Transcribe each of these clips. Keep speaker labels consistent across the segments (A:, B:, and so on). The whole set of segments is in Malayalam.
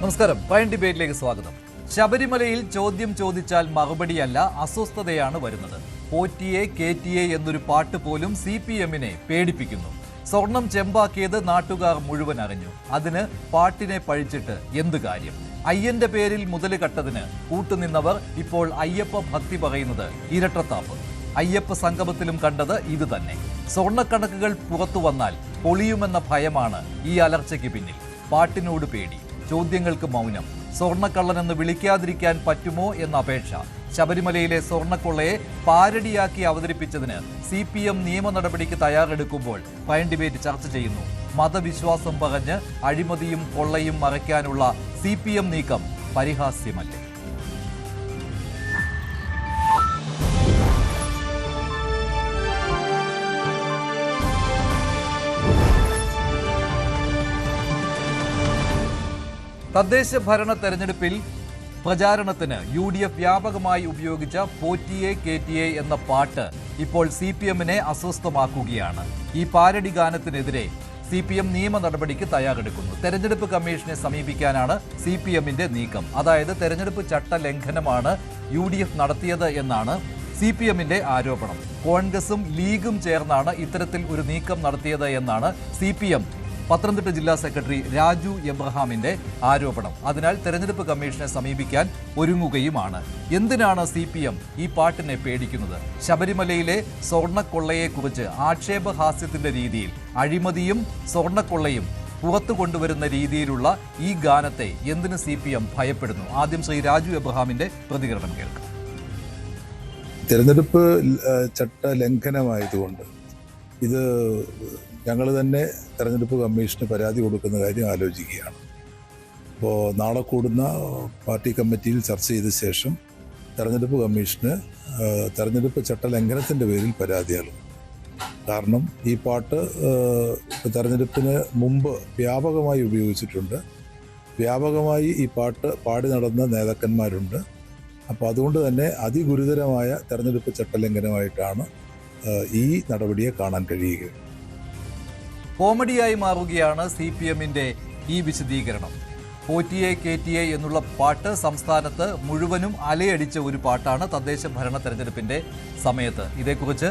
A: നമസ്കാരം. പ്രൈം ഡിബേറ്റിലേക്ക് സ്വാഗതം. ശബരിമലയിൽ ചോദ്യം ചോദിച്ചാൽ മറുപടിയല്ല, അസ്വസ്ഥതയാണ് വരുന്നത്. പോറ്റിയെ കേറ്റിയെ എന്നൊരു പാട്ട് പോലും CPM-നെ പേടിപ്പിക്കുന്നു. സ്വർണം ചെമ്പാക്കിയത് നാട്ടുകാർ മുഴുവൻ അറിഞ്ഞു. അതിന് പാട്ടിനെ പഴിച്ചിട്ട് എന്ത് കാര്യം? അയ്യന്റെ പേരിൽ മുതല് കട്ടതിന് കൂട്ടുനിന്നവർ ഇപ്പോൾ അയ്യപ്പ ഭക്തി പറയുന്നത് ഇരട്ടത്താപ്പ്. അയ്യപ്പ സംഗമത്തിലും കണ്ടത് ഇത് തന്നെ. സ്വർണ്ണക്കണക്കുകൾ പുറത്തു വന്നാൽ പൊളിയുമെന്ന ഭയമാണ് ഈ അലർച്ചയ്ക്ക് പിന്നിൽ. പാട്ടിനോട് പേടി, ചോദ്യങ്ങൾക്ക് മൗനം. സ്വർണ്ണക്കള്ളനെന്ന് വിളിക്കാതിരിക്കാൻ പറ്റുമോ എന്ന അപേക്ഷ. ശബരിമലയിലെ സ്വർണ്ണക്കൊള്ളയെ പാരഡിയാക്കി അവതരിപ്പിച്ചതിന് CPM നിയമ നടപടിക്ക് തയ്യാറെടുക്കുമ്പോൾ പ്രൈം ഡിബേറ്റ് ചർച്ച ചെയ്യുന്നു. മതവിശ്വാസം പറഞ്ഞ് അഴിമതിയും കൊള്ളയും മറയ്ക്കാനുള്ള CPM നീക്കം പരിഹാസ്യമല്ലേ? തദ്ദേശ ഭരണ തെരഞ്ഞെടുപ്പിൽ പ്രചാരണത്തിന് UDF വ്യാപകമായി ഉപയോഗിച്ച പോറ്റിയെ കേറ്റിയെ എന്ന പാട്ട് ഇപ്പോൾ CPM-നെ അസ്വസ്ഥമാക്കുകയാണ്. ഈ പാരഡി ഗാനത്തിനെതിരെ CPM നിയമ നടപടിക്ക് തയ്യാറെടുക്കുന്നു. തെരഞ്ഞെടുപ്പ് കമ്മീഷനെ സമീപിക്കാനാണ് CPM-ന്റെ നീക്കം. അതായത് തെരഞ്ഞെടുപ്പ് ചട്ട ലംഘനമാണ് UDF നടത്തിയത് എന്നാണ് CPM-ന്റെ ആരോപണം. കോൺഗ്രസും ലീഗും ചേർന്നാണ് ഇത്തരത്തിൽ ഒരു നീക്കം നടത്തിയത് എന്നാണ് CPM പത്തനംതിട്ട ജില്ലാ സെക്രട്ടറി രാജു എബ്രഹാമിന്റെ ആരോപണം. അതിനാൽ തെരഞ്ഞെടുപ്പ് കമ്മീഷനെ സമീപിക്കാൻ ഒരുങ്ങുകയുമാണ്. എന്തിനാണ് CPM ഈ പാട്ടിനെ പേടിക്കുന്നത്? ശബരിമലയിലെ സ്വർണ്ണക്കൊള്ളയെക്കുറിച്ച് ആക്ഷേപഹാസ്യത്തിന്റെ രീതിയിൽ അഴിമതിയും സ്വർണ്ണക്കൊള്ളയും പുറത്തു കൊണ്ടുവരുന്ന രീതിയിലുള്ള ഈ ഗാനത്തെ എന്തിന് CPM ഭയപ്പെടുന്നു? ആദ്യം ശ്രീ രാജു എബ്രഹാമിന്റെ പ്രതികരണം കേൾക്കാം.
B: തെരഞ്ഞെടുപ്പ് ചട്ട ലംഘനമായതുകൊണ്ട് ഇത് ഞങ്ങൾ തന്നെ തെരഞ്ഞെടുപ്പ് കമ്മീഷന് പരാതി കൊടുക്കുന്ന കാര്യം ആലോചിക്കുകയാണ്. അപ്പോൾ നാളെ കൂടുന്ന പാർട്ടി കമ്മിറ്റിയിൽ ചർച്ച ചെയ്ത ശേഷം തെരഞ്ഞെടുപ്പ് കമ്മീഷന് തെരഞ്ഞെടുപ്പ് ചട്ട ലംഘനത്തിൻ്റെ പേരിൽ പരാതിയാണ്. കാരണം ഈ പാട്ട് തെരഞ്ഞെടുപ്പിന് മുമ്പ് വ്യാപകമായി ഉപയോഗിച്ചിട്ടുണ്ട്. വ്യാപകമായി ഈ പാട്ട് പാടി നടന്ന നേതാക്കന്മാരുണ്ട്. അപ്പോൾ അതുകൊണ്ട് തന്നെ അതിഗുരുതരമായ തെരഞ്ഞെടുപ്പ് ചട്ടലംഘനമായിട്ടാണ് ഈ നടപടിയെ കാണാൻ കഴിയുക.
A: കോമഡിയായി മാറുകയാണ് CPM-ന്റെ ഈ വിശദീകരണം. പോറ്റിയെ കേറ്റിയെ എന്നുള്ള പാട്ട് സംസ്ഥാനത്ത് മുഴുവനും അലയടിച്ച ഒരു പാട്ടാണ് തദ്ദേശ ഭരണ തെരഞ്ഞെടുപ്പിന്റെ സമയത്ത്. ഇതേക്കുറിച്ച്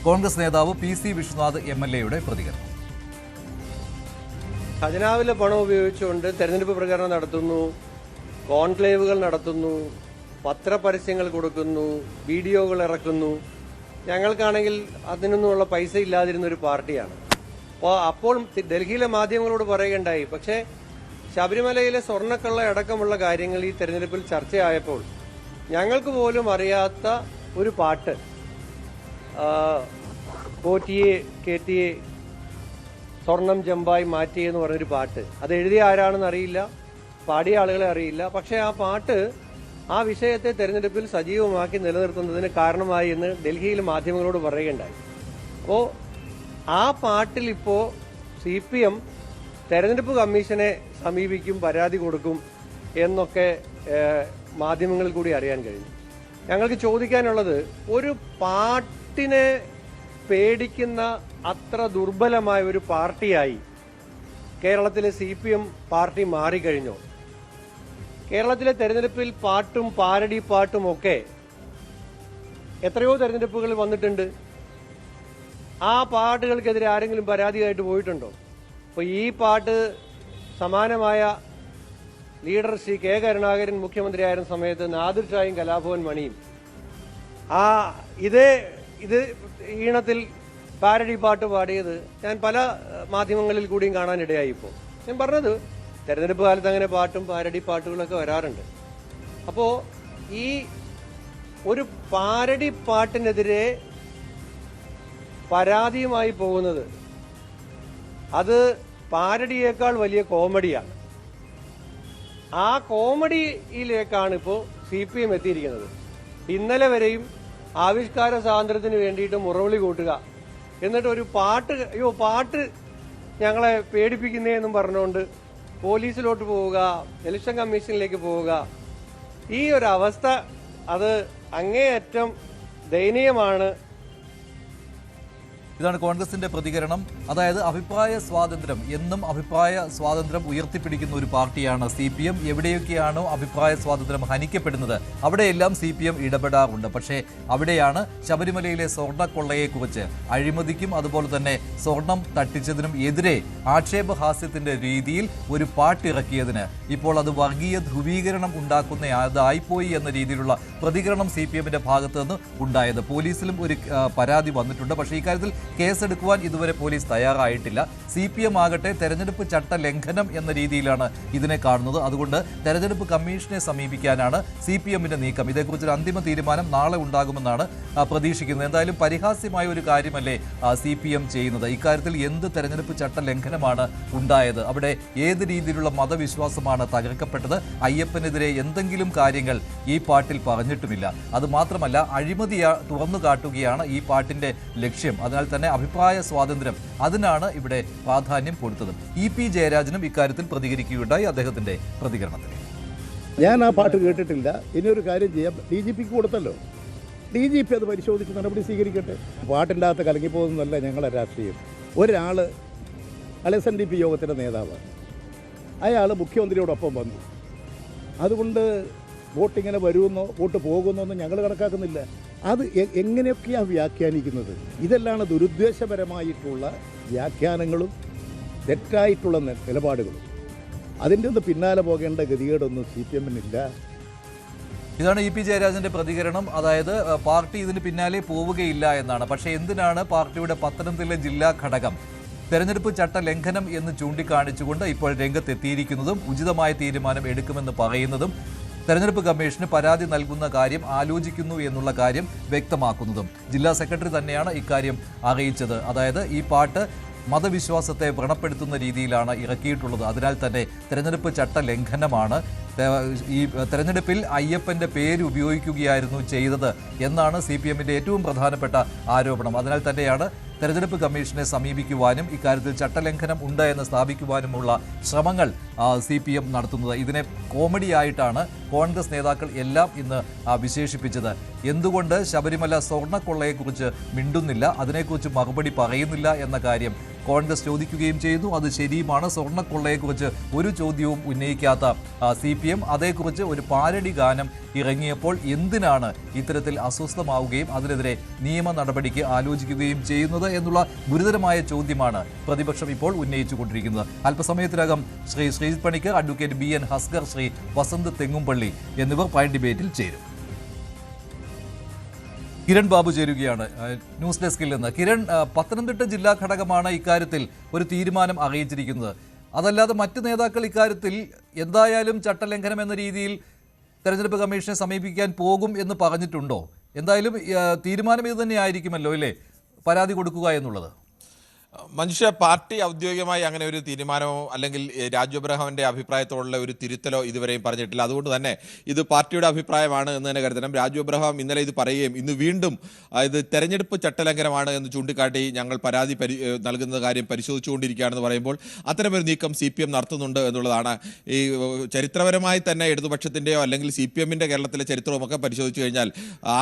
A: കോൺഗ്രസ് നേതാവ് PC വിശ്വനാഥ് MLA-യുടെ പ്രതികരണം.
C: ഖജനാവിലെ പണം ഉപയോഗിച്ചുകൊണ്ട് തെരഞ്ഞെടുപ്പ് പ്രചാരണം നടത്തുന്നു, കോൺക്ലേവുകൾ നടത്തുന്നു, പത്രപരസ്യങ്ങൾ കൊടുക്കുന്നു, വീഡിയോകൾ ഇറക്കുന്നു. ഞങ്ങൾക്കാണെങ്കിൽ അതിനൊന്നുമുള്ള പൈസ ഇല്ലാതിരുന്ന ഒരു പാർട്ടിയാണ്. അപ്പോൾ ഡൽഹിയിലെ മാധ്യമങ്ങളോട് പറയുകയുണ്ടായി. പക്ഷേ ശബരിമലയിലെ സ്വർണ്ണക്കള്ള അടക്കമുള്ള കാര്യങ്ങൾ ഈ തെരഞ്ഞെടുപ്പിൽ ചർച്ചയായപ്പോൾ ഞങ്ങൾക്ക് പോലും അറിയാത്ത ഒരു പാട്ട്, പോറ്റിയെ കേറ്റിയെ സ്വർണം ചെമ്പായി മാറ്റിയെന്ന് പറഞ്ഞൊരു പാട്ട്, അത് എഴുതിയ ആരാണെന്ന് അറിയില്ല, പാടിയ ആളുകളെ അറിയില്ല. പക്ഷേ ആ പാട്ട് ആ വിഷയത്തെ തെരഞ്ഞെടുപ്പിൽ സജീവമാക്കി നിലനിർത്തുന്നതിന് കാരണമായി എന്ന് ഡൽഹിയിലെ മാധ്യമങ്ങളോട് പറയുകയുണ്ടായി. അപ്പോൾ ആ പാട്ടിൽ ഇപ്പോൾ CPM തെരഞ്ഞെടുപ്പ് കമ്മീഷനെ സമീപിക്കും, പരാതി കൊടുക്കും എന്നൊക്കെ മാധ്യമങ്ങളിൽ കൂടി അറിയാൻ കഴിഞ്ഞു. ഞങ്ങൾക്ക് ചോദിക്കാനുള്ളത്, ഒരു പാട്ടിനെ പേടിക്കുന്ന അത്ര ദുർബലമായ ഒരു പാർട്ടിയായി കേരളത്തിലെ CPM പാർട്ടി മാറിക്കഴിഞ്ഞോ? കേരളത്തിലെ തെരഞ്ഞെടുപ്പിൽ പാട്ടും പാരഡി പാട്ടും ഒക്കെ എത്രയോ തെരഞ്ഞെടുപ്പുകൾ വന്നിട്ടുണ്ട്. ആ പാട്ടുകൾക്കെതിരെ ആരെങ്കിലും പരാതിയായിട്ട് പോയിട്ടുണ്ടോ? അപ്പോൾ ഈ പാട്ട് സമാനമായ ലീഡർ ശ്രീ K. കരുണാകരൻ മുഖ്യമന്ത്രിയായിരുന്ന സമയത്ത് നാദിർ ഷായും കലാഭവൻ മണിയും ഇത് ഈണത്തിൽ പാരഡി പാട്ട് പാടിയത് ഞാൻ പല മാധ്യമങ്ങളിൽ കൂടിയും കാണാനിടയായി. ഇപ്പോൾ ഞാൻ പറഞ്ഞത്, തെരഞ്ഞെടുപ്പ് കാലത്ത് അങ്ങനെ പാട്ടും പാരഡി പാട്ടുകളൊക്കെ വരാറുണ്ട്. അപ്പോൾ ഈ ഒരു പാരഡി പാട്ടിനെതിരെ പരാതിയുമായി പോകുന്നത് അത് പാരഡിയേക്കാൾ വലിയ കോമഡിയാണ്. ആ കോമഡിയിലേക്കാണ് ഇപ്പോൾ CPM എത്തിയിരിക്കുന്നത്. ഇന്നലെ വരെയും ആവിഷ്കാര സ്വാതന്ത്ര്യത്തിന് വേണ്ടിയിട്ട് മുറവിളി കൂട്ടുക, എന്നിട്ട് ഒരു പാട്ട് ഞങ്ങളെ പേടിപ്പിക്കുന്നേ എന്നും പറഞ്ഞുകൊണ്ട് പോലീസിലോട്ട് പോവുക, ഇലക്ഷൻ കമ്മീഷനിലേക്ക് പോവുക. ഈ ഒരു അവസ്ഥ അത് അങ്ങേയറ്റം ദയനീയമാണ്.
A: ഇതാണ് കോൺഗ്രസിന്റെ പ്രതികരണം. അതായത് അഭിപ്രായ സ്വാതന്ത്ര്യം, എന്നും അഭിപ്രായ സ്വാതന്ത്ര്യം ഉയർത്തിപ്പിടിക്കുന്ന ഒരു പാർട്ടിയാണ് CPM. എവിടെയൊക്കെയാണോ അഭിപ്രായ സ്വാതന്ത്ര്യം ഹനിക്കപ്പെടുന്നത് അവിടെയെല്ലാം CPM ഇടപെടാറുണ്ട്. പക്ഷേ അവിടെയാണ് ശബരിമലയിലെ സ്വർണ്ണക്കൊള്ളയെക്കുറിച്ച്, അഴിമതിക്കും അതുപോലെ തന്നെ സ്വർണം തട്ടിച്ചതിനും എതിരെ ആക്ഷേപഹാസ്യത്തിന്റെ രീതിയിൽ ഒരു പാട്ടിറക്കിയതിന് ഇപ്പോൾ അത് വർഗീയ ധ്രുവീകരണം ഉണ്ടാക്കുന്ന അതായിപ്പോയി എന്ന രീതിയിലുള്ള പ്രതികരണം CPMന്റെ ഭാഗത്ത് നിന്ന് ഉണ്ടായത്. പോലീസിലും ഒരു പരാതി വന്നിട്ടുണ്ട്. പക്ഷേ ഇക്കാര്യത്തിൽ കേസെടുക്കുവാൻ ഇതുവരെ പോലീസ് തയ്യാറായിട്ടില്ല. CPM ആകട്ടെ തെരഞ്ഞെടുപ്പ് ചട്ട ലംഘനം എന്ന രീതിയിലാണ് ഇതിനെ കാണുന്നത്. അതുകൊണ്ട് തെരഞ്ഞെടുപ്പ് കമ്മീഷനെ സമീപിക്കാനാണ് CPMന്റെ നീക്കം. ഇതേക്കുറിച്ചൊരു അന്തിമ തീരുമാനം നാളെ ഉണ്ടാകുമെന്നാണ് പ്രതീക്ഷിക്കുന്നത്. എന്തായാലും പരിഹാസ്യമായ ഒരു കാര്യമല്ലേ CPM ചെയ്യുന്നത്. ഇക്കാര്യത്തിൽ എന്ത് തെരഞ്ഞെടുപ്പ് ചട്ട ലംഘനമാണ് ഉണ്ടായത്? അവിടെ ഏത് രീതിയിലുള്ള മതവിശ്വാസമാണ് തകർക്കപ്പെട്ടത്? അയ്യപ്പനെതിരെ എന്തെങ്കിലും കാര്യങ്ങൾ ഈ പാട്ടിൽ പറഞ്ഞിട്ടുമില്ല. അത് മാത്രമല്ല, അഴിമതി തുറന്നു കാട്ടുകയാണ് ഈ പാട്ടിന്റെ ലക്ഷ്യം. അതിനാൽ തന്നെ അഭിപ്രായ സ്വാതന്ത്ര്യം, അതിനാണ് ഇവിടെ പ്രാധാന്യം കൊടുത്തത്. EP ജയരാജനും ഇക്കാര്യത്തിൽ പ്രതികരിക്കുകയുണ്ടായി. അദ്ദേഹത്തിന്റെ പ്രതികരണത്തിൽ,
D: ഞാൻ ആ പാട്ട് കേട്ടിട്ടില്ല. ഇനിയൊരു കാര്യം ചെയ്യാം, DGPക്ക് കൊടുത്തല്ലോ, DGP അത് പരിശോധിച്ച് നടപടി സ്വീകരിക്കട്ടെ. പാട്ടിൻ്റെ അകത്ത് കലങ്ങിപ്പോകുന്നതല്ല ഞങ്ങളുടെ രാഷ്ട്രീയം. ഒരാൾ SNDP യോഗത്തിൻ്റെ നേതാവാണ്, അയാൾ മുഖ്യമന്ത്രിയോടൊപ്പം വന്നു. അതുകൊണ്ട് വോട്ടിങ്ങനെ വരുമെന്നോ വോട്ട് പോകുമെന്നോ ഒന്നും ഞങ്ങൾ കണക്കാക്കുന്നില്ല. അത് എങ്ങനെയൊക്കെയാണ് വ്യാഖ്യാനിക്കുന്നത്? ഇതെല്ലാം ദുരുദ്ദേശപരമായിട്ടുള്ള വ്യാഖ്യാനങ്ങളും തെറ്റായിട്ടുള്ള നിലപാടുകളും. അതിൻ്റെ ഒന്ന് പിന്നാലെ പോകേണ്ട ഗതികേടൊന്നും CPMനില്ല.
A: ഇതാണ് EP ജയരാജന്റെ പ്രതികരണം. അതായത് പാർട്ടി ഇതിന് പിന്നാലെ പോവുകയില്ല എന്നാണ്. പക്ഷേ എന്തിനാണ് പാർട്ടിയുടെ പത്തനംതിട്ട ജില്ലാ ഘടകം തെരഞ്ഞെടുപ്പ് ചട്ട ലംഘനം എന്ന് ചൂണ്ടിക്കാണിച്ചുകൊണ്ട് ഇപ്പോൾ രംഗത്തെത്തിയിരിക്കുന്നതും ഉചിതമായ തീരുമാനം എടുക്കുമെന്ന് പറയുന്നതും തെരഞ്ഞെടുപ്പ് കമ്മീഷന് പരാതി നൽകുന്ന കാര്യം ആലോചിക്കുന്നു എന്നുള്ള കാര്യം വ്യക്തമാക്കുന്നതും? ജില്ലാ സെക്രട്ടറി തന്നെയാണ് ഇക്കാര്യം അറിയിച്ചത്. അതായത് ഈ പാട്ട് മതവിശ്വാസത്തെ വ്രണപ്പെടുത്തുന്ന രീതിയിലാണ് ഇറക്കിയിട്ടുള്ളത്. അതിനാൽ തന്നെ തെരഞ്ഞെടുപ്പ് ചട്ട ലംഘനമാണ്. ഈ തെരഞ്ഞെടുപ്പിൽ അയ്യപ്പന്റെ പേര് ഉപയോഗിക്കുകയായിരുന്നു ചെയ്തത് എന്നാണ് CPMന്റെ ഏറ്റവും പ്രധാനപ്പെട്ട ആരോപണം. അതിനാൽ തന്നെയാണ് തെരഞ്ഞെടുപ്പ് കമ്മീഷനെ സമീപിക്കുവാനും ഇക്കാര്യത്തിൽ ചട്ടലംഘനം ഉണ്ട് എന്ന് സ്ഥാപിക്കുവാനുമുള്ള ശ്രമങ്ങൾ CPM നടത്തുന്നത്. ഇതിനെ കോമഡിയായിട്ടാണ് കോൺഗ്രസ് നേതാക്കൾ എല്ലാം ഇന്ന് വിശേഷിപ്പിച്ചത്. എന്തുകൊണ്ട് ശബരിമല സ്വർണ്ണക്കൊള്ളയെക്കുറിച്ച് മിണ്ടുന്നില്ല, അതിനെക്കുറിച്ച് മറുപടി പറയുന്നില്ല എന്ന കാര്യം കോൺഗ്രസ് ചോദിക്കുകയും ചെയ്യുന്നു. അത് ശരിയുമാണ്. സ്വർണ്ണക്കൊള്ളയെക്കുറിച്ച് ഒരു ചോദ്യവും ഉന്നയിക്കാത്ത CPM അതേക്കുറിച്ച് ഒരു പാരഡി ഗാനം ഇറങ്ങിയപ്പോൾ എന്തിനാണ് ഇത്തരത്തിൽ അസ്വസ്ഥമാവുകയും അതിനെതിരെ നിയമ നടപടിക്ക് ആലോചിക്കുകയും ചെയ്യുന്നത് എന്നുള്ള ഗുരുതരമായ ചോദ്യമാണ് പ്രതിപക്ഷം ഇപ്പോൾ ഉന്നയിച്ചുകൊണ്ടിരിക്കുന്നത്. അല്പസമയത്തിനകം ശ്രീ ശ്രീജിത് പണിക്കർ, അഡ്വക്കേറ്റ് BN ഹസ്കർ, ശ്രീ വസന്ത് തെങ്ങുംപള്ളി എന്നിവർ പൈൻ ഡിബേറ്റിൽ ചേരും. കിരൺ ബാബു ചേരുകയാണ് ന്യൂസ് ഡെസ്കിൽ നിന്ന്. കിരൺ, പത്തനംതിട്ട ജില്ലാ ഘടകമാണ് ഇക്കാര്യത്തിൽ ഒരു തീരുമാനം അറിയിച്ചിരിക്കുന്നത്. അതല്ലാതെ മറ്റ് നേതാക്കൾ ഇക്കാര്യത്തിൽ എന്തായാലും ചട്ടലംഘനം എന്ന രീതിയിൽ തെരഞ്ഞെടുപ്പ് കമ്മീഷനെ സമീപിക്കാൻ പോകും എന്ന് പറഞ്ഞിട്ടുണ്ടോ? എന്തായാലും തീരുമാനം ഇത് തന്നെ ആയിരിക്കുമല്ലോ അല്ലേ, പരാതി കൊടുക്കുക എന്നുള്ളത്?
E: മനുഷ്യ പാർട്ടി ഔദ്യോഗികമായി അങ്ങനെ ഒരു തീരുമാനമോ അല്ലെങ്കിൽ രാജു എബ്രഹാമിന്റെ അഭിപ്രായത്തോടുള്ള ഒരു തിരുത്തലോ ഇതുവരെയും പറഞ്ഞിട്ടില്ല. അതുകൊണ്ട് തന്നെ ഇത് പാർട്ടിയുടെ അഭിപ്രായമാണ് എന്ന് തന്നെ കരുതണം. രാജു എബ്രഹാം ഇന്നലെ ഇത് പറയുകയും ഇന്ന് വീണ്ടും ഇത് തെരഞ്ഞെടുപ്പ് ചട്ടലംഘനമാണ് എന്ന് ചൂണ്ടിക്കാട്ടി ഞങ്ങൾ പരാതി നൽകുന്ന കാര്യം പരിശോധിച്ചുകൊണ്ടിരിക്കുകയാണെന്ന് പറയുമ്പോൾ അത്തരമൊരു നീക്കം CPM നടത്തുന്നുണ്ട് എന്നുള്ളതാണ്. ഈ ചരിത്രപരമായി തന്നെ ഇടതുപക്ഷത്തിൻ്റെയോ അല്ലെങ്കിൽ CPMന്റെ കേരളത്തിലെ ചരിത്രവുമൊക്കെ പരിശോധിച്ചു കഴിഞ്ഞാൽ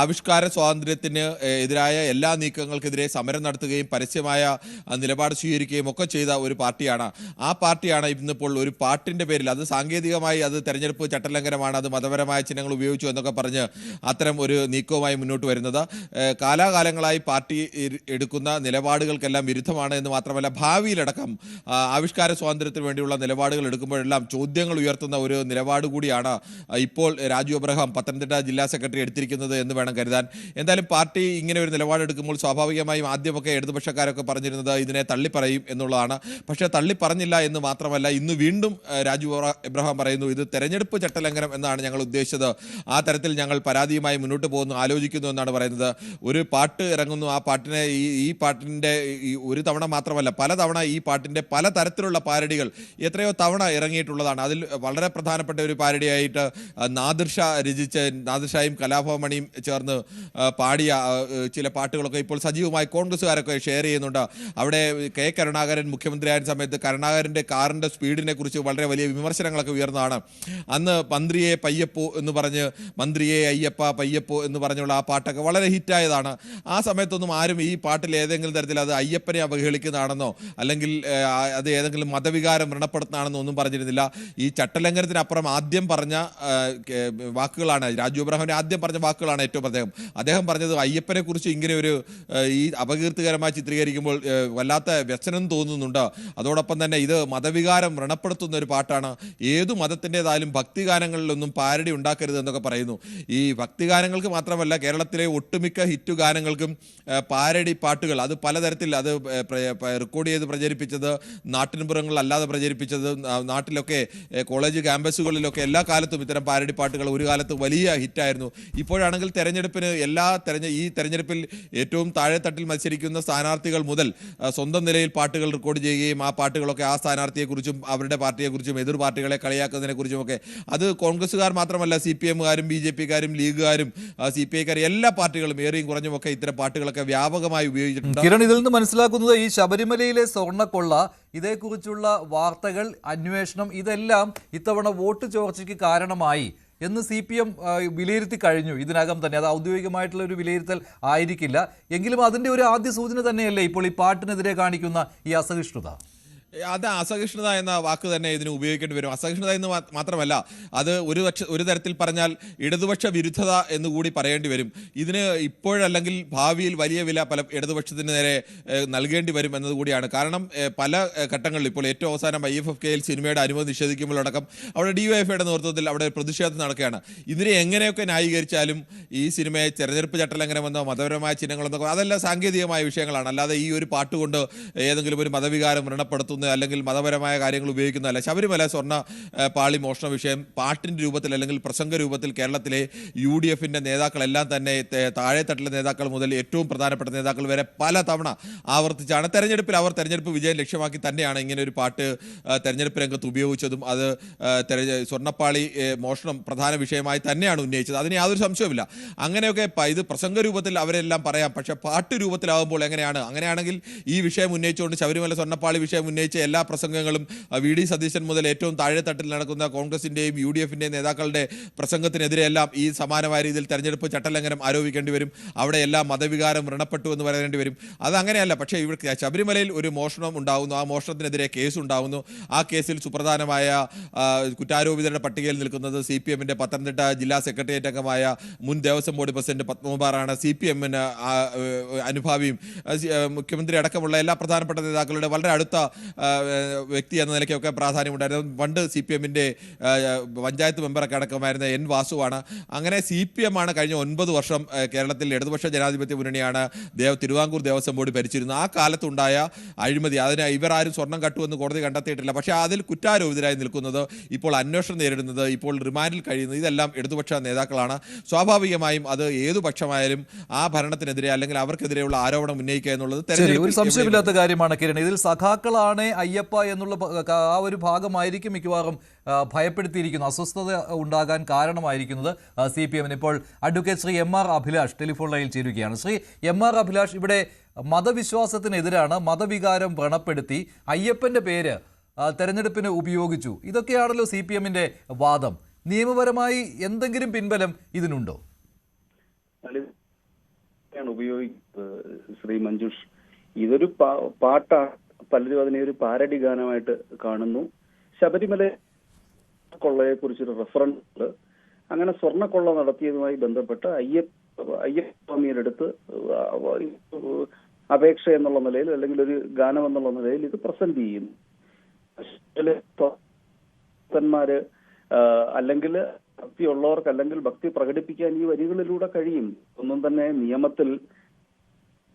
E: ആവിഷ്കാര സ്വാതന്ത്ര്യത്തിന് എതിരായ എല്ലാ നീക്കങ്ങൾക്കെതിരെ സമരം നടത്തുകയും പരസ്യമായ നിലപാട് സ്വീകരിക്കുകയും ഒക്കെ ചെയ്ത ഒരു പാർട്ടിയാണ്. ആ പാർട്ടിയാണ് ഇന്നിപ്പോൾ ഒരു പാട്ടിൻ്റെ പേരിൽ, അത് സാങ്കേതികമായി അത് തെരഞ്ഞെടുപ്പ് ചട്ടലംഘനമാണ്, അത് മതപരമായ ചിഹ്നങ്ങൾ ഉപയോഗിച്ചു എന്നൊക്കെ പറഞ്ഞ് അത്തരം ഒരു നീക്കവുമായി മുന്നോട്ട് വരുന്നത്. കാലാകാലങ്ങളായി പാർട്ടി എടുക്കുന്ന നിലപാടുകൾക്കെല്ലാം വിരുദ്ധമാണ് എന്ന് മാത്രമല്ല ഭാവിയിലടക്കം ആവിഷ്കാര സ്വാതന്ത്ര്യത്തിന് വേണ്ടിയുള്ള നിലപാടുകൾ എടുക്കുമ്പോഴെല്ലാം ചോദ്യങ്ങൾ ഉയർത്തുന്ന ഒരു നിലപാട് കൂടിയാണ് ഇപ്പോൾ രാജു എബ്രഹാം പത്തനംതിട്ട ജില്ലാ സെക്രട്ടറി എടുത്തിരിക്കുന്നത് എന്ന് വേണം കരുതാൻ. എന്തായാലും പാർട്ടി ഇങ്ങനെ ഒരു നിലപാടെടുക്കുമ്പോൾ സ്വാഭാവികമായും ആദ്യമൊക്കെ ഇടതുപക്ഷക്കാരൊക്കെ പറഞ്ഞിരുന്നത് ഇതിനെ തള്ളിപ്പറയും എന്നുള്ളതാണ്. പക്ഷേ തള്ളിപ്പറഞ്ഞില്ല എന്ന് മാത്രമല്ല, ഇന്ന് വീണ്ടും രാജു എബ്രഹാം പറയുന്നു ഇത് തെരഞ്ഞെടുപ്പ് ചട്ടലംഘനം എന്നാണ് ഞങ്ങൾ ഉദ്ദേശിച്ചത്, ആ തരത്തിൽ ഞങ്ങൾ പരാതിയുമായി മുന്നോട്ട് പോകുന്നു, ആലോചിക്കുന്നു എന്നാണ് പറയുന്നത്. ഒരു പാട്ട് ഇറങ്ങുന്നു, ആ പാട്ടിനെ ഈ പാട്ടിൻ്റെ ഒരു തവണ മാത്രമല്ല പലതവണ ഈ പാട്ടിൻ്റെ പല തരത്തിലുള്ള പാരഡികൾ എത്രയോ തവണ ഇറങ്ങിയിട്ടുള്ളതാണ്. അതിൽ വളരെ പ്രധാനപ്പെട്ട ഒരു പാരഡിയായിട്ട് നാദിർഷാ രചിച്ച് നാദിർഷായും കലാഭവമണിയും ചേർന്ന് പാടിയ ചില പാട്ടുകളൊക്കെ ഇപ്പോൾ സജീവമായി കോൺഗ്രസ്സുകാരൊക്കെ ഷെയർ ചെയ്യുന്നുണ്ട്. അവിടെ അവിടെ കെ കരുണാകരൻ മുഖ്യമന്ത്രിയായ സമയത്ത് കരുണാകരൻ്റെ കാറിൻ്റെ സ്പീഡിനെ കുറിച്ച് വളരെ വലിയ വിമർശനങ്ങളൊക്കെ ഉയർന്നതാണ്. അന്ന് മന്ത്രിയെ പയ്യപ്പോ എന്ന് പറഞ്ഞ് മന്ത്രിയെ അയ്യപ്പ പയ്യപ്പോ എന്ന് പറഞ്ഞുള്ള ആ പാട്ടൊക്കെ വളരെ ഹിറ്റായതാണ്. ആ സമയത്തൊന്നും ആരും ഈ പാട്ടിൽ ഏതെങ്കിലും തരത്തിൽ അത് അയ്യപ്പനെ അവഹേളിക്കുന്നതാണെന്നോ അല്ലെങ്കിൽ അത് ഏതെങ്കിലും മതവികാരം വ്രണപ്പെടുത്തുന്നതാണെന്നോ ഒന്നും പറഞ്ഞിരുന്നില്ല. ഈ ചട്ടലംഘനത്തിനപ്പുറം ആദ്യം പറഞ്ഞ വാക്കുകളാണ്, രാജു എബ്രഹാമിൻ്റെ ആദ്യം പറഞ്ഞ വാക്കുകളാണ് ഏറ്റവും അദ്ദേഹം പറഞ്ഞത് അയ്യപ്പനെ കുറിച്ച് ഇങ്ങനെ ഒരു ഈ അപകീർത്തികരമായി ചിത്രീകരിക്കുമ്പോൾ വല്ലാത്ത വ്യസനം തോന്നുന്നുണ്ട്. അതോടൊപ്പം തന്നെ ഇത് മതവികാരം വ്രണപ്പെടുത്തുന്ന ഒരു പാട്ടാണ്. ഏതു മതത്തിൻ്റെതായാലും ഭക്തിഗാനങ്ങളിലൊന്നും പാരഡി ഉണ്ടാക്കരുത് എന്നൊക്കെ പറയുന്നു. ഈ ഭക്തിഗാനങ്ങൾക്ക് മാത്രമല്ല, കേരളത്തിലെ ഒട്ടുമിക്ക ഹിറ്റ് ഗാനങ്ങൾക്കും പാരഡി പാട്ടുകൾ അത് പലതരത്തിൽ അത് റെക്കോർഡ് ചെയ്ത് പ്രചരിപ്പിച്ചത്, നാട്ടിൻപുറങ്ങളിൽ അല്ലാതെ പ്രചരിപ്പിച്ചത്, നാട്ടിലൊക്കെ കോളേജ് ക്യാമ്പസുകളിലൊക്കെ എല്ലാ കാലത്തും ഇത്തരം പാരഡി പാട്ടുകൾ ഒരു കാലത്ത് വലിയ ഹിറ്റായിരുന്നു. ഇപ്പോഴാണെങ്കിൽ തെരഞ്ഞെടുപ്പിന് ഈ തെരഞ്ഞെടുപ്പിൽ ഏറ്റവും താഴെത്തട്ടിൽ മത്സരിക്കുന്ന സ്ഥാനാർത്ഥികൾ മുതൽ സ്വന്തം നിലയിൽ പാട്ടുകൾ റെക്കോർഡ് ചെയ്യുകയും ആ പാട്ടുകളൊക്കെ ആ സ്ഥാനാർത്ഥിയെക്കുറിച്ചും അവരുടെ പാർട്ടിയെക്കുറിച്ചും എതിർ പാർട്ടികളെ കളിയാക്കുന്നതിനെക്കുറിച്ചുമൊക്കെ അത് കോൺഗ്രസ്സുകാർ മാത്രമല്ല, CPM-കാരും BJP-കാരും ലീഗുകാരും CPI-കാരും എല്ലാ പാർട്ടികളും ഏറെയും കുറഞ്ഞുമൊക്കെ ഇത്തരം പാട്ടുകളൊക്കെ വ്യാപകമായി ഉപയോഗിച്ചിട്ടുണ്ട്.
A: കിരൺ, ഇതിൽ നിന്ന് മനസ്സിലാക്കുന്നത് ഈ ശബരിമലയിലെ സ്വർണ്ണക്കൊള്ള, ഇതേക്കുറിച്ചുള്ള വാർത്തകൾ, അന്വേഷണം, ഇതെല്ലാം ഇത്തവണ വോട്ട് ചോർച്ചയ്ക്ക് കാരണമായി എന്ന് CPM വിലയിരുത്തി കഴിഞ്ഞു ഇതിനകം തന്നെ. അത് ഔദ്യോഗികമായിട്ടുള്ള ഒരു വിലയിരുത്തൽ ആയിരിക്കില്ല എങ്കിലും അതിൻ്റെ ഒരു ആദ്യ സൂചന തന്നെയല്ലേ ഇപ്പോൾ ഈ പാട്ടിനെതിരെ കാണിക്കുന്ന ഈ അസഹിഷ്ണുത?
E: അത് അസഹിഷ്ണുത എന്ന വാക്ക് തന്നെ ഇതിന് ഉപയോഗിക്കേണ്ടി വരും. അസഹിഷ്ണുത എന്ന് മാത്രമല്ല, അത് ഒരു തരത്തിൽ പറഞ്ഞാൽ ഇടതുപക്ഷ വിരുദ്ധത എന്നുകൂടി പറയേണ്ടി വരും. ഇതിന് ഇപ്പോഴല്ലെങ്കിൽ ഭാവിയിൽ വലിയ വില പല ഇടതുപക്ഷത്തിന് നേരെ നൽകേണ്ടി വരും എന്നതുകൂടിയാണ്. കാരണം പല ഘട്ടങ്ങളിൽ ഇപ്പോൾ ഏറ്റവും അവസാനം IFFK-യിൽ സിനിമയുടെ അനുമതി നിഷേധിക്കുമ്പോഴടക്കം അവിടെ DYFIയുടെ നേതൃത്വത്തിൽ അവിടെ പ്രതിഷേധം നടക്കുകയാണ്. ഇതിനെ എങ്ങനെയൊക്കെ ന്യായീകരിച്ചാലും ഈ സിനിമയെ തെരഞ്ഞെടുപ്പ് ചട്ടലംഘനമെന്നോ മതപരമായ ചിഹ്നങ്ങളെന്നോ അതെല്ലാം സാങ്കേതികമായ വിഷയങ്ങളാണ്. അല്ലാതെ ഈ ഒരു പാട്ടുകൊണ്ട് ഏതെങ്കിലും ഒരു മതവികാരം വ്രണപ്പെടുത്തുന്ന അല്ലെങ്കിൽ മതപരമായ കാര്യങ്ങൾ ഉപയോഗിക്കുന്നതല്ല. ശബരിമല സ്വർണ്ണ പാളി മോഷണ വിഷയം പാട്ടിൻ്റെ രൂപത്തിൽ അല്ലെങ്കിൽ പ്രസംഗ രൂപത്തിൽ കേരളത്തിലെ UDF-ന്റെ നേതാക്കളെല്ലാം തന്നെ താഴെത്തട്ടിലെ നേതാക്കൾ മുതൽ ഏറ്റവും പ്രധാനപ്പെട്ട നേതാക്കൾ വരെ പല തവണ ആവർത്തിച്ചാണ് തെരഞ്ഞെടുപ്പ് വിജയം ലക്ഷ്യമാക്കി തന്നെയാണ് ഇങ്ങനെ ഒരു പാട്ട് തെരഞ്ഞെടുപ്പ് രംഗത്ത് ഉപയോഗിച്ചതും അത് സ്വർണ്ണപ്പാളി മോഷണം പ്രധാന വിഷയമായി തന്നെയാണ് ഉന്നയിച്ചത്. അതിന് യാതൊരു സംശയവുമില്ല. അങ്ങനെയൊക്കെ ഇത് പ്രസംഗ രൂപത്തിൽ അവരെല്ലാം പറയാം. പക്ഷേ പാട്ട് രൂപത്തിലാകുമ്പോൾ അങ്ങനെയാണെങ്കിൽ ഈ വിഷയം ഉന്നയിച്ചുകൊണ്ട് ശബരിമല സ്വർണ്ണപ്പാളി വിഷയം ഉന്നയിച്ച എല്ലാ പ്രസംഗങ്ങളും VD സതീശൻ മുതൽ ഏറ്റവും താഴെത്തട്ടിൽ നടക്കുന്ന കോൺഗ്രസിൻ്റെയും UDF-ൻ്റെയും നേതാക്കളുടെ പ്രസംഗത്തിനെതിരെയെല്ലാം ഈ സമാനമായ രീതിയിൽ തെരഞ്ഞെടുപ്പ് ചട്ടലംഘനം ആരോപിക്കേണ്ടി വരും. അവിടെ എല്ലാം മതവികാരം വ്രണപ്പെട്ടു എന്ന് പറയേണ്ടി വരും. അതങ്ങനെയല്ല. പക്ഷേ ഇവിടെ ശബരിമലയിൽ ഒരു മോഷണം ഉണ്ടാകുന്നു, ആ മോഷണത്തിനെതിരെ കേസ് ഉണ്ടാകുന്നു. ആ കേസിൽ സുപ്രധാനമായ കുറ്റാരോപിതരുടെ പട്ടികയിൽ നിൽക്കുന്നത് CPM-ൻ്റെ പത്തനംതിട്ട ജില്ലാ സെക്രട്ടേറിയറ്റ് അംഗമായ മുൻ ദേവസ്വം ബോർഡ് പ്രസിഡന്റ് പത്മകുമാറാണ്. CPM-ന് അനുഭാവിയും മുഖ്യമന്ത്രി അടക്കമുള്ള എല്ലാ പ്രധാനപ്പെട്ട നേതാക്കളുടെ വളരെ അടുത്ത വ്യക്തി എന്ന നിലയ്ക്കൊക്കെ പ്രാധാന്യമുണ്ടായിരുന്നു. പണ്ട് CPM-ൻ്റെ പഞ്ചായത്ത് മെമ്പറൊക്കെ അടക്കമായിരുന്ന N വാസുവാണ്. അങ്ങനെ CPM-ആണ് കഴിഞ്ഞ 9 വർഷം കേരളത്തിൽ ഇടതുപക്ഷ ജനാധിപത്യ മുന്നണിയാണ് തിരുവിതാംകൂർ ദേവസ്വം ബോർഡ് ഭരിച്ചിരുന്നത്. ആ കാലത്തുണ്ടായ അഴിമതി, അതിന് ഇവരാരും സ്വർണം കട്ടുവെന്ന് കോടതി കണ്ടെത്തിയിട്ടില്ല. പക്ഷേ അതിൽ കുറ്റാരോപിതരായി നിൽക്കുന്നത്, ഇപ്പോൾ അന്വേഷണം നേരിടുന്നത്, ഇപ്പോൾ റിമാൻഡിൽ കഴിയുന്നത് ഇതെല്ലാം ഇടതുപക്ഷ നേതാക്കളാണ്. സ്വാഭാവികമായും അത് ഏതു പക്ഷമായാലും ആ ഭരണത്തിനെതിരെ അല്ലെങ്കിൽ അവർക്കെതിരെയുള്ള ആരോപണം ഉന്നയിക്കുക എന്നുള്ളത്
A: ഒരു സംശയമില്ലാത്ത കാര്യമാണ് കിരൺ. ഇതിൽ സഖാക്കളാണ് അയ്യപ്പ എന്നുള്ള ആ ഒരു ഭാഗമായിരിക്കും മിക്കവാറും ഭയപ്പെടുത്തിയിരിക്കുന്നു, അസ്വസ്ഥത ഉണ്ടാകാൻ കാരണമായിരിക്കുന്നത് CPM-ന്. ഇപ്പോൾ advocate Shri MR Abhilash telephone ലൈനിൽ ചേരുകയാണ്. ശ്രീ MR അഭിലാഷ്, ഇവിടെ മതവിശ്വാസത്തിനെതിരാണ്, മതവികാരം വ്രണപ്പെടുത്തി അയ്യപ്പൻ്റെ പേര് തെരഞ്ഞെടുപ്പിന് ഉപയോഗിച്ചു, ഇതൊക്കെയാണല്ലോ CPM-ന്റെ വാദം. നിയമപരമായി എന്തെങ്കിലും പിൻബലം ഇതിനുണ്ടോ?
F: ശ്രീ മഞ്ജുഷ്, ഇതൊരു പാട്ടാണ്. പലരും അതിനെ ഒരു പാരഡി ഗാനമായിട്ട് കാണുന്നു. ശബരിമല കൊള്ളയെ കുറിച്ചൊരു റെഫറൻസ്, അങ്ങനെ സ്വർണ്ണക്കൊള്ള നടത്തിയതുമായി ബന്ധപ്പെട്ട് അയ്യപ്പസ്വാമിയുടെ അടുത്ത് അപേക്ഷ എന്നുള്ള നിലയിൽ അല്ലെങ്കിൽ ഒരു ഗാനം എന്നുള്ള നിലയിൽ ഇത് പ്രസന്റ് ചെയ്യുന്നു. ഭക്തന്മാര് അല്ലെങ്കിൽ ഭക്തിയുള്ളവർക്ക് അല്ലെങ്കിൽ ഭക്തി പ്രകടിപ്പിക്കാൻ ഈ വരികളിലൂടെ കഴിയും. ഒന്നും തന്നെ നിയമത്തിൽ